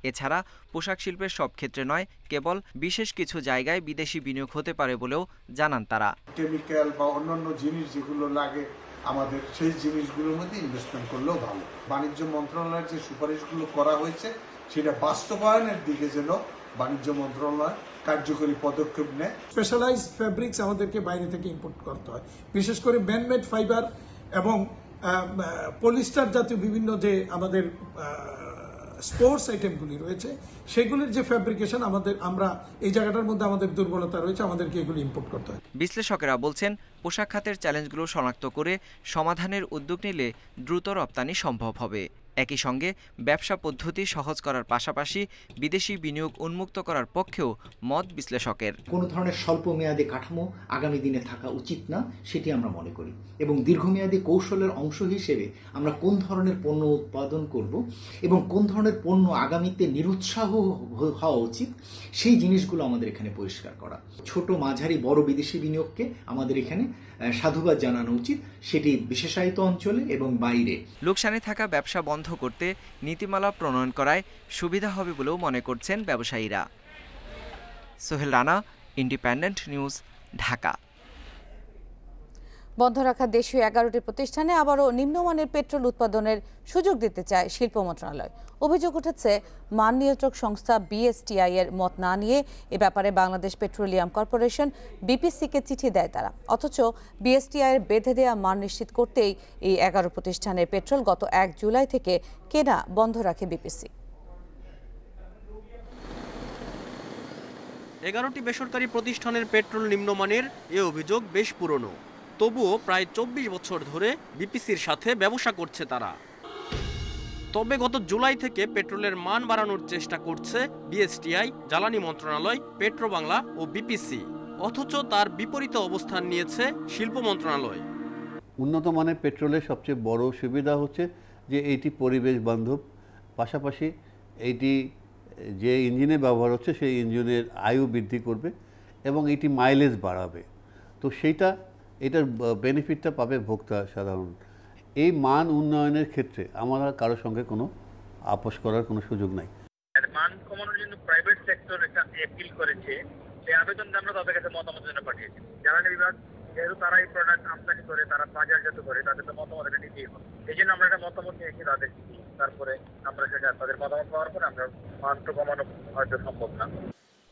এছাড়া পোশাক শিল্পের সব ক্ষেত্রে নয়, কেবল বিশেষ কিছু জায়গায় বিদেশি বিনিয়োগ হতে পারে বলেও জানান তারা। কেমিক্যাল বা অন্যান্য জিনিস যেগুলো লাগে আমাদের, সেই জিনিসগুলোর মধ্যে ইনভেস্টমেন্ট করলেও ভালো। বাণিজ্য মন্ত্রণালয়ের যে সুপারিশগুলো করা হয়েছে, সেটা বাস্তবায়নের দিকে যেন বাণিজ্য মন্ত্রণালয় কার্যকরী পদক্ষেপ নেয়। স্পেশালাইজড ফ্যাব্রিক্স আমাদেরকে বাইরে থেকে ইম্পোর্ট করতে হয়, বিশেষ করে ম্যানমেড ফাইবার এবং পলিস্টার জাতীয় বিভিন্ন যে আমাদের স্পোর্টস আইটেমগুলি রয়েছে, সেগুলির যে ফ্যাব্রিকেশন আমরা এই জায়গাটার মধ্যে আমাদের দুর্বলতা রয়েছে, আমাদেরকে এগুলি ইম্পোর্ট করতে হয়। বিশ্লেষকেরা বলছেন, পোশাক খাতের চ্যালেঞ্জগুলো শনাক্ত করে সমাধানের উদ্যোগ নিলে দ্রুত রপ্তানি সম্ভব হবে। একই সঙ্গে ব্যবসা পদ্ধতি সহজ করার পাশাপাশি বিদেশি বিনিয়োগ উন্মুক্ত করার পক্ষেও মত বিশ্লেষকের। কোনো ধরনের স্বল্পমেয়াদী কাঠামো আগামী দিনে থাকা উচিত না, সেটি আমরা মনে করি, এবং দীর্ঘমেয়াদী কৌশলের অংশ হিসেবে আমরা কোন ধরনের পণ্য উৎপাদন করব এবং কোন ধরনের পণ্য আগামীতে নিরুৎসাহ হওয়া উচিত সেই জিনিসগুলো আমাদের এখানে পরিষ্কার করা। ছোট মাঝারি বড় বিদেশি বিনিয়োগকে আমাদের এখানে সাধুবাদ জানানো উচিত, সেটি বিশেষায়িত অঞ্চলে এবং বাইরে। লোকসানে থাকা ব্যবসা বন্ধ করতে নীতিমালা প্রণয়ন করায় সুবিধা হবে বলেও মনে করছেন ব্যবসায়ীরা। Sohel Rana, independent news, Dhaka. বন্ধ রাখা দেশীয় 11টি প্রতিষ্ঠানে আবারও নিম্নমানের পেট্রোল উৎপাদনের সুযোগ দিতে চায় শিল্প মন্ত্রণালয়। অভিযোগ উঠেছে মান নিয়ন্ত্রক সংস্থা বিএসটিআই এর মত না নিয়ে এ ব্যাপারে বাংলাদেশ পেট্রোলিয়াম কর্পোরেশন বিপিসিকে চিঠি দেয় তারা। অথচ বিএসটিআই এর বেঁধে দেওয়া মান নিশ্চিত করতেই এই 11 প্রতিষ্ঠানের পেট্রোল গত 1 জুলাই থেকে কেনা বন্ধ রাখে বিপিসি। 11টি বেসরকারি প্রতিষ্ঠানের পেট্রোল নিম্নমানের এ অভিযোগ বেশ পুরনো। তবুও প্রায় 24 বছর ধরে বিপিসির সাথে ব্যবসা করছে তারা। তবে গত জুলাই থেকে পেট্রোলের মান বাড়ানোর চেষ্টা করছে বিএসটিআই, জ্বালানি মন্ত্রণালয়, পেট্রোবাংলা ও বিপিসি। অথচ তার বিপরীত অবস্থান নিয়েছে শিল্প মন্ত্রণালয়। উন্নত মানের পেট্রোলের সবচেয়ে বড় সুবিধা হচ্ছে যে এইটি পরিবেশ বান্ধব, পাশাপাশি এইটি যে ইঞ্জিনে ব্যবহার হচ্ছে সেই ইঞ্জিনের আয়ু বৃদ্ধি করবে এবং এটি মাইলেজ বাড়াবে। তো এটার বেনিফিটটা পাবে ভোক্তা সাধারণ। এই মান উন্নয়নের ক্ষেত্রে আমরা কারোর সঙ্গে কোনো আপোষ করার কোনো সুযোগ নাই। মান কমানোর জন্য প্রাইভেট সেক্টর একটা অ্যাপিল করেছে, সেই আবেদনটা আমরা তাদের কাছে মতামতের জন্য পাঠিয়েছি। জ্বালানি বিভাগ যেহেতু তারা এই প্রোডাক্ট আমদানি করে, তারা বাজারজাত করে, তাদের তো মতামত এটা নিতেই হবে। এই জন্য আমরা একটা মতামত নিয়েছি তাদের, তারপরে আমরা সেটা তাদের মতামত পাওয়ার পরে আমরা মান তো কমানো হয়তো সম্ভব না।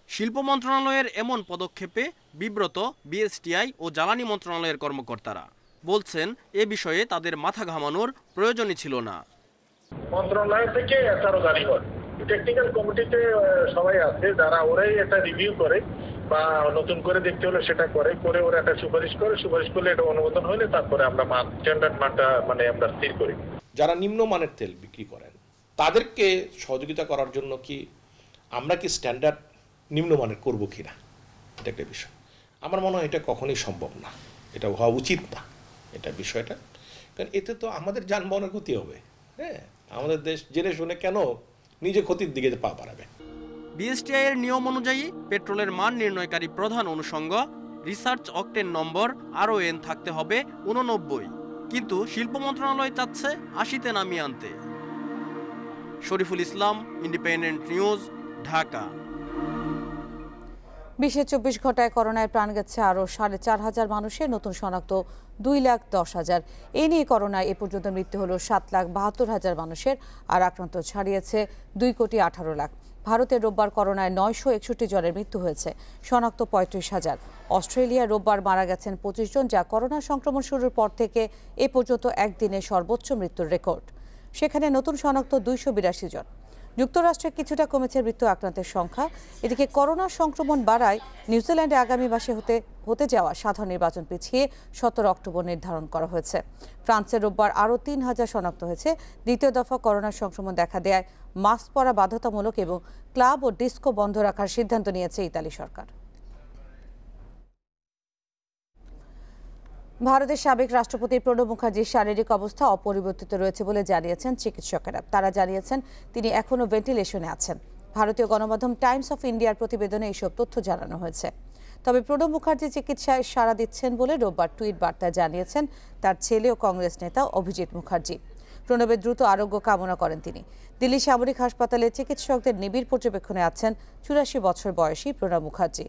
শিল্প মন্ত্রণালয়ের এমন পদক্ষেপে বিব্রত বিএসটিআই ও জ্বালানি মন্ত্রণালয়ের কর্মকর্তারা বলছেন এ বিষয়ে তাদের মাথা ঘামানোর প্রয়োজনই ছিল না। মন্ত্রণালয় থেকে এসআরও জারি হয়, টেকনিক্যাল কমিটিতে সবাই আছে যারা ওরাই এটা রিভিউ করে বা নতুন করে দেখতে হলে সেটা করে ওরা একটা সুপারিশ করলে এটা অনুমোদন হলে তারপরে আমরা মান স্ট্যান্ডার্ড মানটা আমরা স্থির করি। যারা নিম্নমানের তেল বিক্রি করেন তাদেরকে সহযোগিতা করার জন্য কি আমরা কি স্ট্যান্ডার্ড নিম্নমানের করবো কিনা, এটা একটা বিষয়। আমার মনে হয় এটা কখনোই সম্ভব না, এটা হওয়া উচিত না এটা বিষয়টা, কারণ এতে তো আমাদের যানবাহনের ক্ষতি হবে। হ্যাঁ, আমাদের দেশ জেনে শুনে কেন নিজে ক্ষতির দিকে পা বাড়াবে। বিএসটিআই এর নিয়ম অনুযায়ী পেট্রোলের মান নির্ণয়কারী প্রধান অনুষঙ্গ রিসার্চ অকটেন নম্বর RON থাকতে হবে 89, কিন্তু শিল্প মন্ত্রণালয় চাচ্ছে 80-তে নামিয়ে আনতে। Shariful Islam, independent news, Dhaka. 24 ঘন্টায় করোনায় প্রাণ গেছে আরও 4,500 মানুষের, নতুন শনাক্ত 2,10,000। এ নিয়ে করোনায় এ পর্যন্ত মৃত্যু হলো 7,72,000 মানুষের, আর আক্রান্ত ছাড়িয়েছে 2,18,00,000। ভারতের রোববার করোনায় 961 জনের মৃত্যু হয়েছে, শনাক্ত 35,000। অস্ট্রেলিয়ায় রোববার মারা গেছেন 25 জন, যা করোনা সংক্রমণ শুরুর পর থেকে এ পর্যন্ত একদিনে সর্বোচ্চ মৃত্যুর রেকর্ড। সেখানে নতুন শনাক্ত 282 জন। যুক্তরাষ্ট্রে কিছুটা কমেছে মৃত্যু আক্রান্তের সংখ্যা। এদিকে করোনা সংক্রমণ বাড়ায় নিউজিল্যান্ডে আগামী মাসে হতে যাওয়া সাধারণ নির্বাচন পিছিয়ে 17 অক্টোবর নির্ধারণ করা হয়েছে। ফ্রান্সে রোববার আরও 3,000 শনাক্ত হয়েছে। দ্বিতীয় দফা করোনা সংক্রমণ দেখা দেয় মাস্ক পরা বাধ্যতামূলক এবং ক্লাব ও ডিস্কো বন্ধ রাখার সিদ্ধান্ত নিয়েছে ইতালি সরকার। ভারতের সাবেক রাষ্ট্রপতি প্রণব মুখার্জির শারীরিক অবস্থা অপরিবর্তিত রয়েছে বলে জানিয়েছেন চিকিৎসকেরা। তারা জানিয়েছেন তিনি এখনও ভেন্টিলেশনে আছেন। ভারতীয় গণমাধ্যম টাইমস অফ ইন্ডিয়ার প্রতিবেদনে এইসব তথ্য জানানো হয়েছে। তবে প্রণব মুখার্জি চিকিৎসায় সাড়া দিচ্ছেন বলে রোববার টুইট বার্তায় জানিয়েছেন তার ছেলে ও কংগ্রেস নেতা অভিজিৎ মুখার্জি। প্রণবের দ্রুত আরোগ্য কামনা করেন তিনি। দিল্লি সামরিক হাসপাতালে চিকিৎসকদের নিবিড় পর্যবেক্ষণে আছেন 84 বছর বয়সী প্রণব মুখার্জি।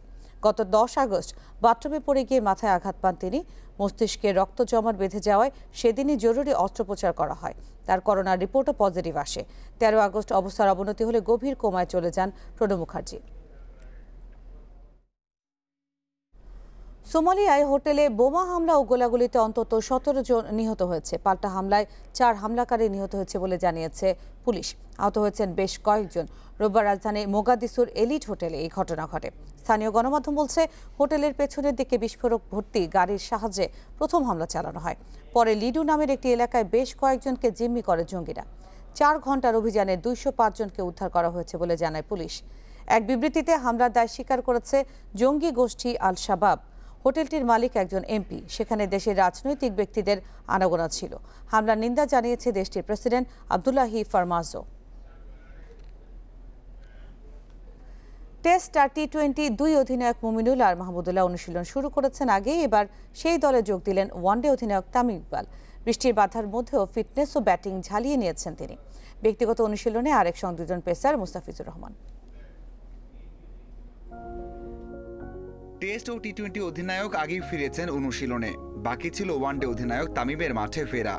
গত 10 আগস্ট বাথরুমে পড়ে গিয়ে মাথায় আঘাত পান তিনি। মস্তিষ্কে রক্ত জমাট বেঁধে যাওয়ায় সেদিনই জরুরি অস্ত্রোপচার করা হয়। তার করোনার রিপোর্টও পজিটিভ আসে। 13 আগস্ট অবস্থার অবনতি হলে গভীর কোমায় চলে যান প্রণব মুখার্জি। সোমালিয়ায় হোটেলে বোমা হামলা ও গোলাগুলিতে অন্তত 17 জন নিহত হয়েছে। পাল্টা হামলায় 4 হামলাকারী নিহত হয়েছে বলে জানিয়েছে পুলিশ। আহত হয়েছেন বেশ কয়েকজন। রোববার রাজধানী মোগাদিসুর এলিট হোটেলে এই ঘটনা ঘটে। স্থানীয় গণমাধ্যম বলছে হোটেলের পেছনের দিকে বিস্ফোরক ভর্তি গাড়ির সাহায্যে প্রথম হামলা চালানো হয়। পরে লিডু নামের একটি এলাকায় বেশ কয়েকজনকে জিম্মি করে জঙ্গিরা। 4 ঘন্টার অভিযানে 205 জনকে উদ্ধার করা হয়েছে বলে জানায় পুলিশ। এক বিবৃতিতে হামলার দায় স্বীকার করেছে জঙ্গি গোষ্ঠী আল শাবাব। হোটেলটির মালিক একজন এমপি। সেখানে দেশের রাজনৈতিক ব্যক্তিদের আনাগোনা ছিল। হামলার নিন্দা জানিয়েছে দেশটির প্রেসিডেন্ট আব্দুল্লাহি ফারমাজো। টেস্ট আর টি-20 দুই অধিনায়ক মুমিনুল আর মাহমুদুল্লাহ অনুশীলন শুরু করেছেন আগেই। এবার সেই দলে যোগ দিলেন ওয়ানডে অধিনায়ক তামিম ইকবাল। বৃষ্টির বাধার মধ্যেও ফিটনেস ও ব্যাটিং ঝালিয়ে নিয়েছেন তিনি। ব্যক্তিগত অনুশীলনে আরেক সংযোজন পেসার মুস্তাফিজুর রহমান। টেস্ট ও টি-20 অধিনায়ক আগেই ফিরেছেন অনুশীলনে, বাকি ছিল ওয়ানডে অধিনায়ক তামিমের মাঠে ফেরা।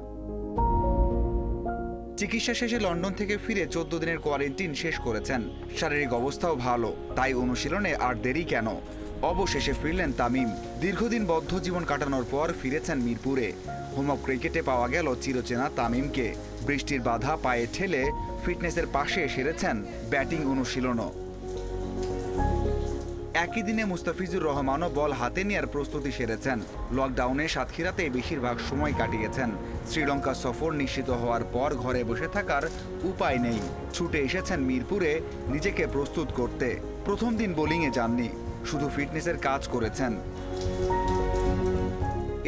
চিকিৎসা শেষে লন্ডন থেকে ফিরে 14 দিনের কোয়ারেন্টিন শেষ করেছেন। শারীরিক অবস্থাও ভালো, তাই অনুশীলনে আর দেরি কেন, অবশেষে ফিরলেন তামিম। দীর্ঘদিন বদ্ধ জীবন কাটানোর পর ফিরেছেন মিরপুরে। হোম অফ ক্রিকেটে পাওয়া গেল চিরচেনা তামিমকে। বৃষ্টির বাধা পায়ে ঠেলে ফিটনেসের পাশে সেরেছেন ব্যাটিং অনুশীলনও। একই দিনে মুস্তাফিজুর রহমানও বল হাতে নেওয়ার প্রস্তুতি সেরেছেন। লকডাউনে সাতক্ষীরাতে বেশিরভাগ সময় কাটিয়েছেন। শ্রীলঙ্কা সফর নিশ্চিত হওয়ার পর ঘরে বসে থাকার উপায় নেই, ছুটে এসেছেন মিরপুরে নিজেকে প্রস্তুত করতে। প্রথম দিন বোলিংয়ে যাননি, শুধু ফিটনেসের কাজ করেছেন।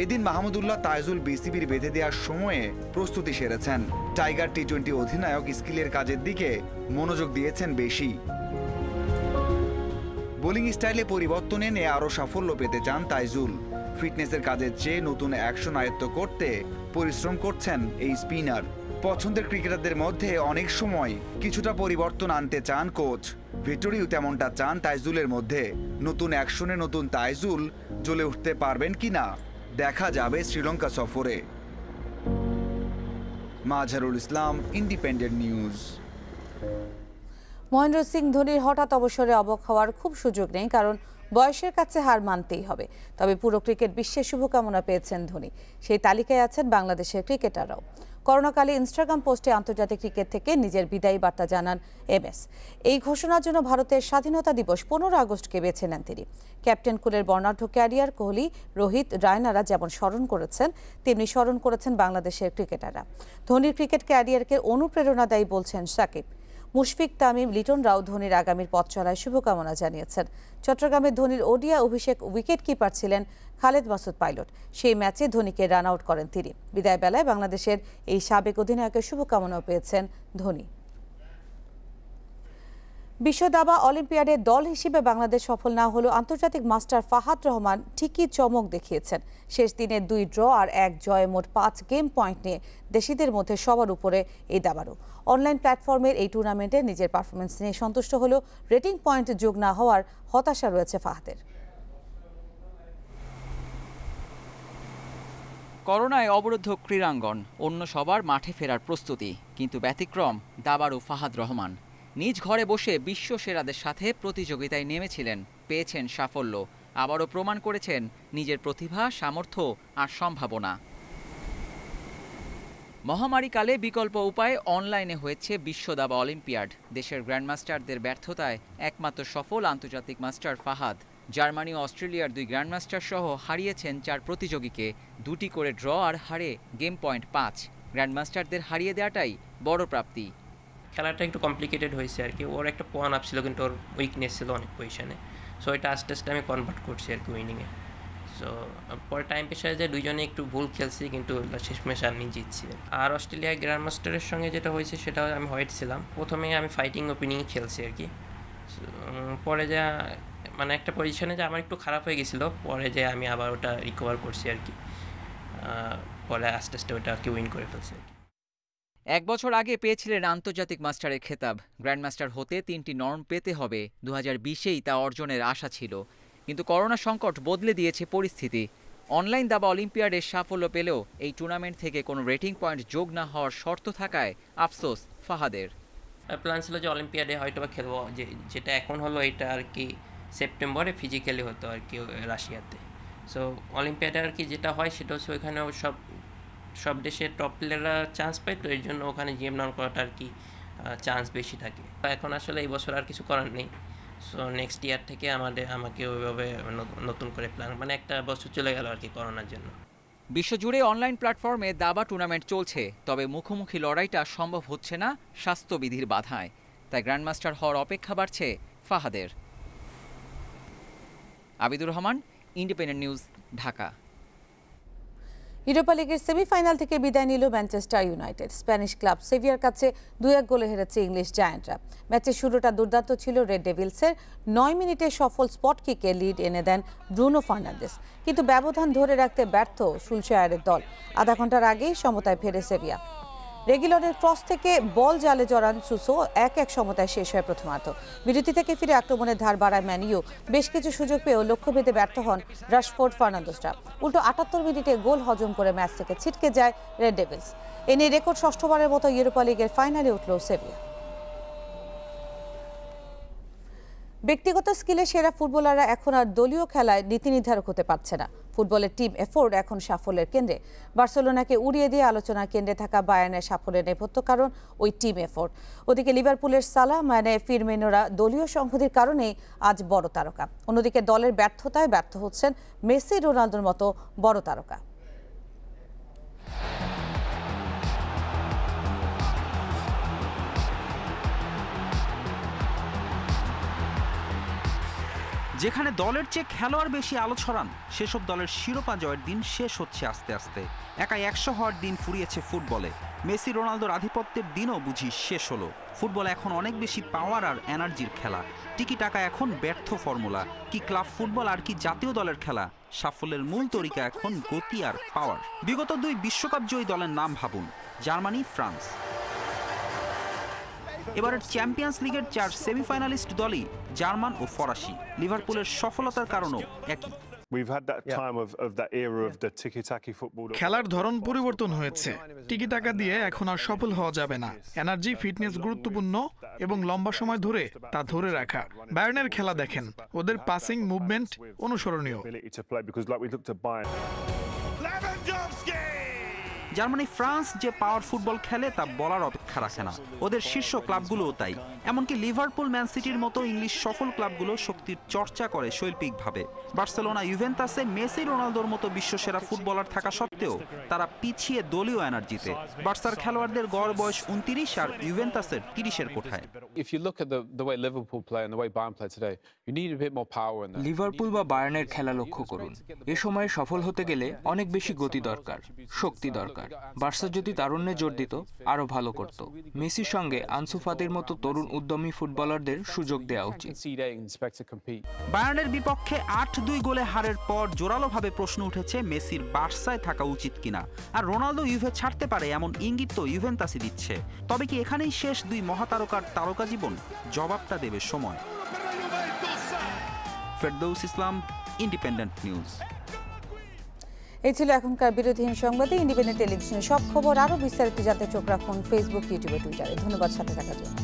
এদিন মাহমুদুল্লাহ তাইজুল বিসিবির বেঁধে দেওয়ার সময়ে প্রস্তুতি সেরেছেন। টাইগার টি-20 অধিনায়ক স্কিলের কাজের দিকে মনোযোগ দিয়েছেন বেশি। বোলিং স্টাইলে পরিবর্তন এনে আরও সাফল্য পেতে চান তাইজুল। ফিটনেসের কাজের চেয়ে নতুন অ্যাকশন আয়ত্ত করতে পরিশ্রম করছেন এই স্পিনার। পছন্দের ক্রিকেটারদের মধ্যে অনেক সময় কিছুটা পরিবর্তন আনতে চান কোচ। ভিক্টোরিও তেমনটা চান তাইজুলের মধ্যে। নতুন অ্যাকশনে নতুন তাইজুল জ্বলে উঠতে পারবেন কিনা দেখা যাবে শ্রীলঙ্কা সফরে। Mazharul Islam, independent news. মহেন্দ্র সিং ধোনির হঠাৎ অবসরে অবাক হওয়ার খুব সুযোগ নেই, কারণ বয়সের কাছে হার মানতেই হবে। তবে পুরো ক্রিকেট বিশ্বে শুভকামনা পেয়েছেন ধোনি। সেই তালিকায় আছেন বাংলাদেশের ক্রিকেটাররাও। করোনাকালে ইনস্টাগ্রাম পোস্টে আন্তর্জাতিক ক্রিকেট থেকে নিজের বিদায়ী বার্তা জানান এমএস। এই ঘোষণার জন্য ভারতের স্বাধীনতা দিবস 15 আগস্টকে বেছে নেন তিনি। ক্যাপ্টেন কুলের বর্ণাঢ্য ক্যারিয়ার কোহলি, রোহিত, রায়নারা যেমন স্মরণ করেছেন, তেমনি স্মরণ করেছেন বাংলাদেশের ক্রিকেটাররা। ধোনির ক্রিকেট ক্যারিয়ারকে অনুপ্রেরণাদায়ী বলছেন সাকিব। মুশফিক, তামিম, লিটনরাও ধোনির আগামীর পথ চলায় শুভকামনা জানিয়েছেন। চট্টগ্রামে ধোনির ওডিআই অভিষেক উইকেট কিপার ছিলেন খালেদ মাসুদ পাইলট। সেই ম্যাচে ধোনিকে রান আউট করেন তিনি। বিদায় বেলায় বাংলাদেশের এই সাবেক অধিনায়কের শুভকামনাও পেয়েছেন ধোনি। বিশ্ব দাবা অলিম্পিয়াডে দল হিসেবে বাংলাদেশ সফল না হলেও আন্তর্জাতিক মাস্টার ফাহাদ রহমান ঠিকই চমক দেখিয়েছেন। শেষ দিনে 2 ড্র আর 1 জয়ে মোট 5 গেম পয়েন্ট নিয়ে দেশিদের মধ্যে সবার উপরে এই দাবারও। অনলাইন প্ল্যাটফর্মের এই টুর্নামেন্টে নিজের পারফরমেন্স নিয়ে সন্তুষ্ট হলেও রেটিং পয়েন্ট যোগ না হওয়ার হতাশা রয়েছে ফাহাদের। করোনায় অবরুদ্ধ ক্রীড়াঙ্গন, অন্য সবার মাঠে ফেরার প্রস্তুতি, কিন্তু ব্যতিক্রম দাবারু ফাহাদ রহমান। নিজ ঘরে বসে বিশ্ব সেরাদের সাথে প্রতিযোগিতায় নেমেছিলেন, পেয়েছেন সাফল্য। আবারও প্রমাণ করেছেন নিজের প্রতিভা, সামর্থ্য আর সম্ভাবনা। মহামারীকালে বিকল্প উপায়ে অনলাইনে হয়েছে বিশ্ব দাবা অলিম্পিয়াড। দেশের গ্র্যান্ডমাস্টারদের ব্যর্থতায় একমাত্র সফল আন্তর্জাতিক মাস্টার ফাহাদ। জার্মানি ও অস্ট্রেলিয়ার 2 গ্র্যান্ডমাস্টার সহ হারিয়েছেন 4 প্রতিযোগীকে। 2টি করে ড্র আর হারে গেম পয়েন্ট 5। গ্র্যান্ডমাস্টারদের হারিয়ে দেওয়াটাই বড় প্রাপ্তি। খেলাটা একটু কমপ্লিকেটেড হয়েছে আর কি। ওর একটা পয়েন্ট আপ ছিল, কিন্তু ওর উইকনেস ছিল অনেক পজিশনে। সো এটা আস্তে আস্তে আমি কনভার্ট করছি আর কি উইনিংয়ে। সো পরে টাইম পেশায় যে দুইজনে একটু ভুল খেলছি, কিন্তু শেষমেশ আমি জিতছি। আর অস্ট্রেলিয়া গ্র্যান্ড মাস্টারের সঙ্গে যেটা হয়েছে সেটা আমি হোয়াইট ছিলাম। প্রথমে আমি ফাইটিং ওপেনিংয়ে খেলছি আর কি। পরে যা মানে একটা পজিশনে যে আমার একটু খারাপ হয়ে গেছিলো, পরে যে আমি আবার ওটা রিকভার করছি আর কি। পরে আস্তে আস্তে ওটা কি উইন করে ফেলছি আর কি। 1 বছর আগে পেয়েছিলেন আন্তর্জাতিক মাস্টারের খেতাব। গ্র্যান্ডমাস্টার হতে 3টি নর্ম পেতে হবে। 2020-এই তা অর্জনের আশা ছিল, কিন্তু করোনা সংকট বদলে দিয়েছে পরিস্থিতি। অনলাইন দাবা অলিম্পিয়াডের সাফল্য পেলেও এই টুর্নামেন্ট থেকে কোনো রেটিং পয়েন্ট যোগ না হওয়ার শর্ত থাকায় আফসোস ফাহাদের। প্ল্যান ছিল যে অলিম্পিয়াডে হয়তো বা খেলবো, যেটা এখন হলো এটা আর কি সেপ্টেম্বরে ফিজিক্যালি হতো আর কি রাশিয়াতে। সো অলিম্পিয়াডে আর কি যেটা হয় সেটা হচ্ছে ওইখানে সব দেশের টপ প্লেয়াররা চান্স পায়, তো এর জন্য ওখানে জিএম নাম করাটা আর কি চান্স বেশি থাকে। এখন আসলে এই বছর আর কিছু করার নেই। সো নেক্সট ইয়ার থেকে আমাকে ওইভাবে নতুন করে প্ল্যান, মানে একটা বছর চলে গেল আর কি করোনার জন্য। বিশ্বজুড়ে অনলাইন প্ল্যাটফর্মে দাবা টুর্নামেন্ট চলছে, তবে মুখোমুখি লড়াইটা সম্ভব হচ্ছে না স্বাস্থ্যবিধির বাধায়। তাই গ্র্যান্ডমাস্টার হওয়ার অপেক্ষা বাড়ছে ফাহাদের। Abidur Rahman, independent news, Dhaka. Europa লিগের সেমিফাইনাল থেকে বিদায় নিল ম্যানচেস্টার ইউনাইটেড। স্প্যানিশ ক্লাব সেভিয়ার কাছে 2-1 গোলে হেরেছে ইংলিশ জায়ান্টরা। ম্যাচের শুরুটা দুর্দান্ত ছিল রেড ডেভিলসের। 9 মিনিটে সফল স্পট কিকে লিড এনে দেন ব্রুনো ফার্নান্দেস, কিন্তু ব্যবধান ধরে রাখতে ব্যর্থ সুলশায়ারের দল। আধা ঘন্টার আগেই সমতায় ফেরে সেভিয়া। রেগিলনের ক্রস থেকে বল জালে জড়ান সুসো। 1-1 সমতায় শেষ হয় প্রথমার্ধ। বিরতি থেকে ফিরে আক্রমণের ধার বাড়ায় ম্যানিউ। বেশ কিছু সুযোগ পেয়েও লক্ষ্যভেদে ব্যর্থ হন রাশফোর্ড, ফার্নান্দেসরা। উল্টো 78 মিনিটে গোল হজম করে ম্যাচ থেকে ছিটকে যায় রেড ডেভিলস। এ নিয়ে রেকর্ড 6ঠবারের মতো ইউরোপা লিগের ফাইনালে উঠল সেভিয়া। ব্যক্তিগত স্কিলে সেরা ফুটবলাররা এখন আর দলীয় খেলায় নীতি নির্ধারক হতে পারছে না। ফুটবলের টিম এফোর্ট এখন সাফল্যের কেন্দ্রে। বার্সেলোনাকে উড়িয়ে দিয়ে আলোচনার কেন্দ্রে থাকা বায়ার্নের সাফল্যের নেপথ্য কারণ ওই টিম এফোর্ট। ওদিকে লিভারপুলের সালাহ, মানে, ফিরমিনোরা দলীয় সংহতির কারণেই আজ বড় তারকা। অন্যদিকে দলের ব্যর্থতায় ব্যর্থ হচ্ছেন মেসি, রোনালদোর মতো বড় তারকা। যেখানে দলের চেয়ে খেলোয়াড় বেশি আলো ছড়ান, সেসব দলের শিরোপা জয়ের দিন শেষ হচ্ছে আস্তে আস্তে। একাই 100 হওয়ার দিন ফুরিয়েছে ফুটবলে। মেসি, রোনালদোর আধিপত্যের দিনও বুঝি শেষ হলো। ফুটবল এখন অনেক বেশি পাওয়ার আর এনার্জির খেলা। টিকি টাকা এখন ব্যর্থ ফর্মুলা। কি ক্লাব ফুটবল আর কি জাতীয় দলের খেলা, সাফল্যের মূল তরিকা এখন গতি আর পাওয়ার। বিগত 2 বিশ্বকাপ জয়ী দলের নাম ভাবুন, জার্মানি, ফ্রান্স। এবারের চ্যাম্পিয়ন্স লিগের 4 সেমিফাইনালিস্ট দলই জার্মান ও ফরাসি। লিভারপুলের সফলতার কারণও একই। খেলার ধরন পরিবর্তন হয়েছে। টিকি টাকা দিয়ে এখন আর সফল হওয়া যাবে না। এনার্জি, ফিটনেস গুরুত্বপূর্ণ এবং লম্বা সময় ধরে তা ধরে রাখা। বায়ার্নের খেলা দেখেন, ওদের পাসিং মুভমেন্ট অনুসরণীয়। জার্মানি, ফ্রান্স যে পাওয়ার ফুটবল খেলে তা বলার অপেক্ষা রাখে না। ওদের শীর্ষ ক্লাবগুলোও তাই। এমনকি লিভারপুল, ম্যান সিটির মতো ইংলিশ সফল ক্লাবগুলো শক্তির চর্চা করে শৈল্পিকভাবে। বার্সেলোনা, ইউভেন্টাসে মেসি, রোনালদোর মতো বিশ্বসেরা ফুটবলার থাকা সত্ত্বেও তারা পিছিয়ে দলীয় এনার্জিতে। বার্সার খেলোয়াড়দের গড় বয়স 29 আর ইউভেন্টাসের 30-এর কোঠায়। লিভারপুল বা বায়ার্নের খেলা লক্ষ্য করুন। এ সময়ে সফল হতে গেলে অনেক বেশি গতি দরকার, শক্তি দরকার। বার্সা যদি তারুণ্যে জোর দিত, আরো ভালো করত। মেসির সঙ্গে আনসু ফাতির মতো তরুণ উদ্যমী ফুটবলারদের সুযোগ দেওয়া উচিত। বায়ার্নের বিপক্ষে 8-2 গোলে হারের পর জোরালোভাবে প্রশ্ন উঠেছে মেসির বার্সায় থাকা উচিত কিনা। আর রোনালদো ইউভে ছাড়তে পারে এমন ইঙ্গিত তো ইউভেন্টাসই দিচ্ছে। তবে কি এখানেই শেষ 2 মহাতারকার তারকা জীবন? জবাবটা দেবে সময়। ফেরদৌস ইসলাম, ইন্ডিপেন্ডেন্ট নিউজ। এই ছিল এখনকার বিরোধীহীন সংবাদে। ইন্ডিপেন্ডেন্ট টেলিভিশনের সব খবর আরও বিস্তারিত জানতে চোখ রাখুন ফেসবুক, ইউটিউবে, টুইটারে। ধন্যবাদ সাথে থাকার জন্য।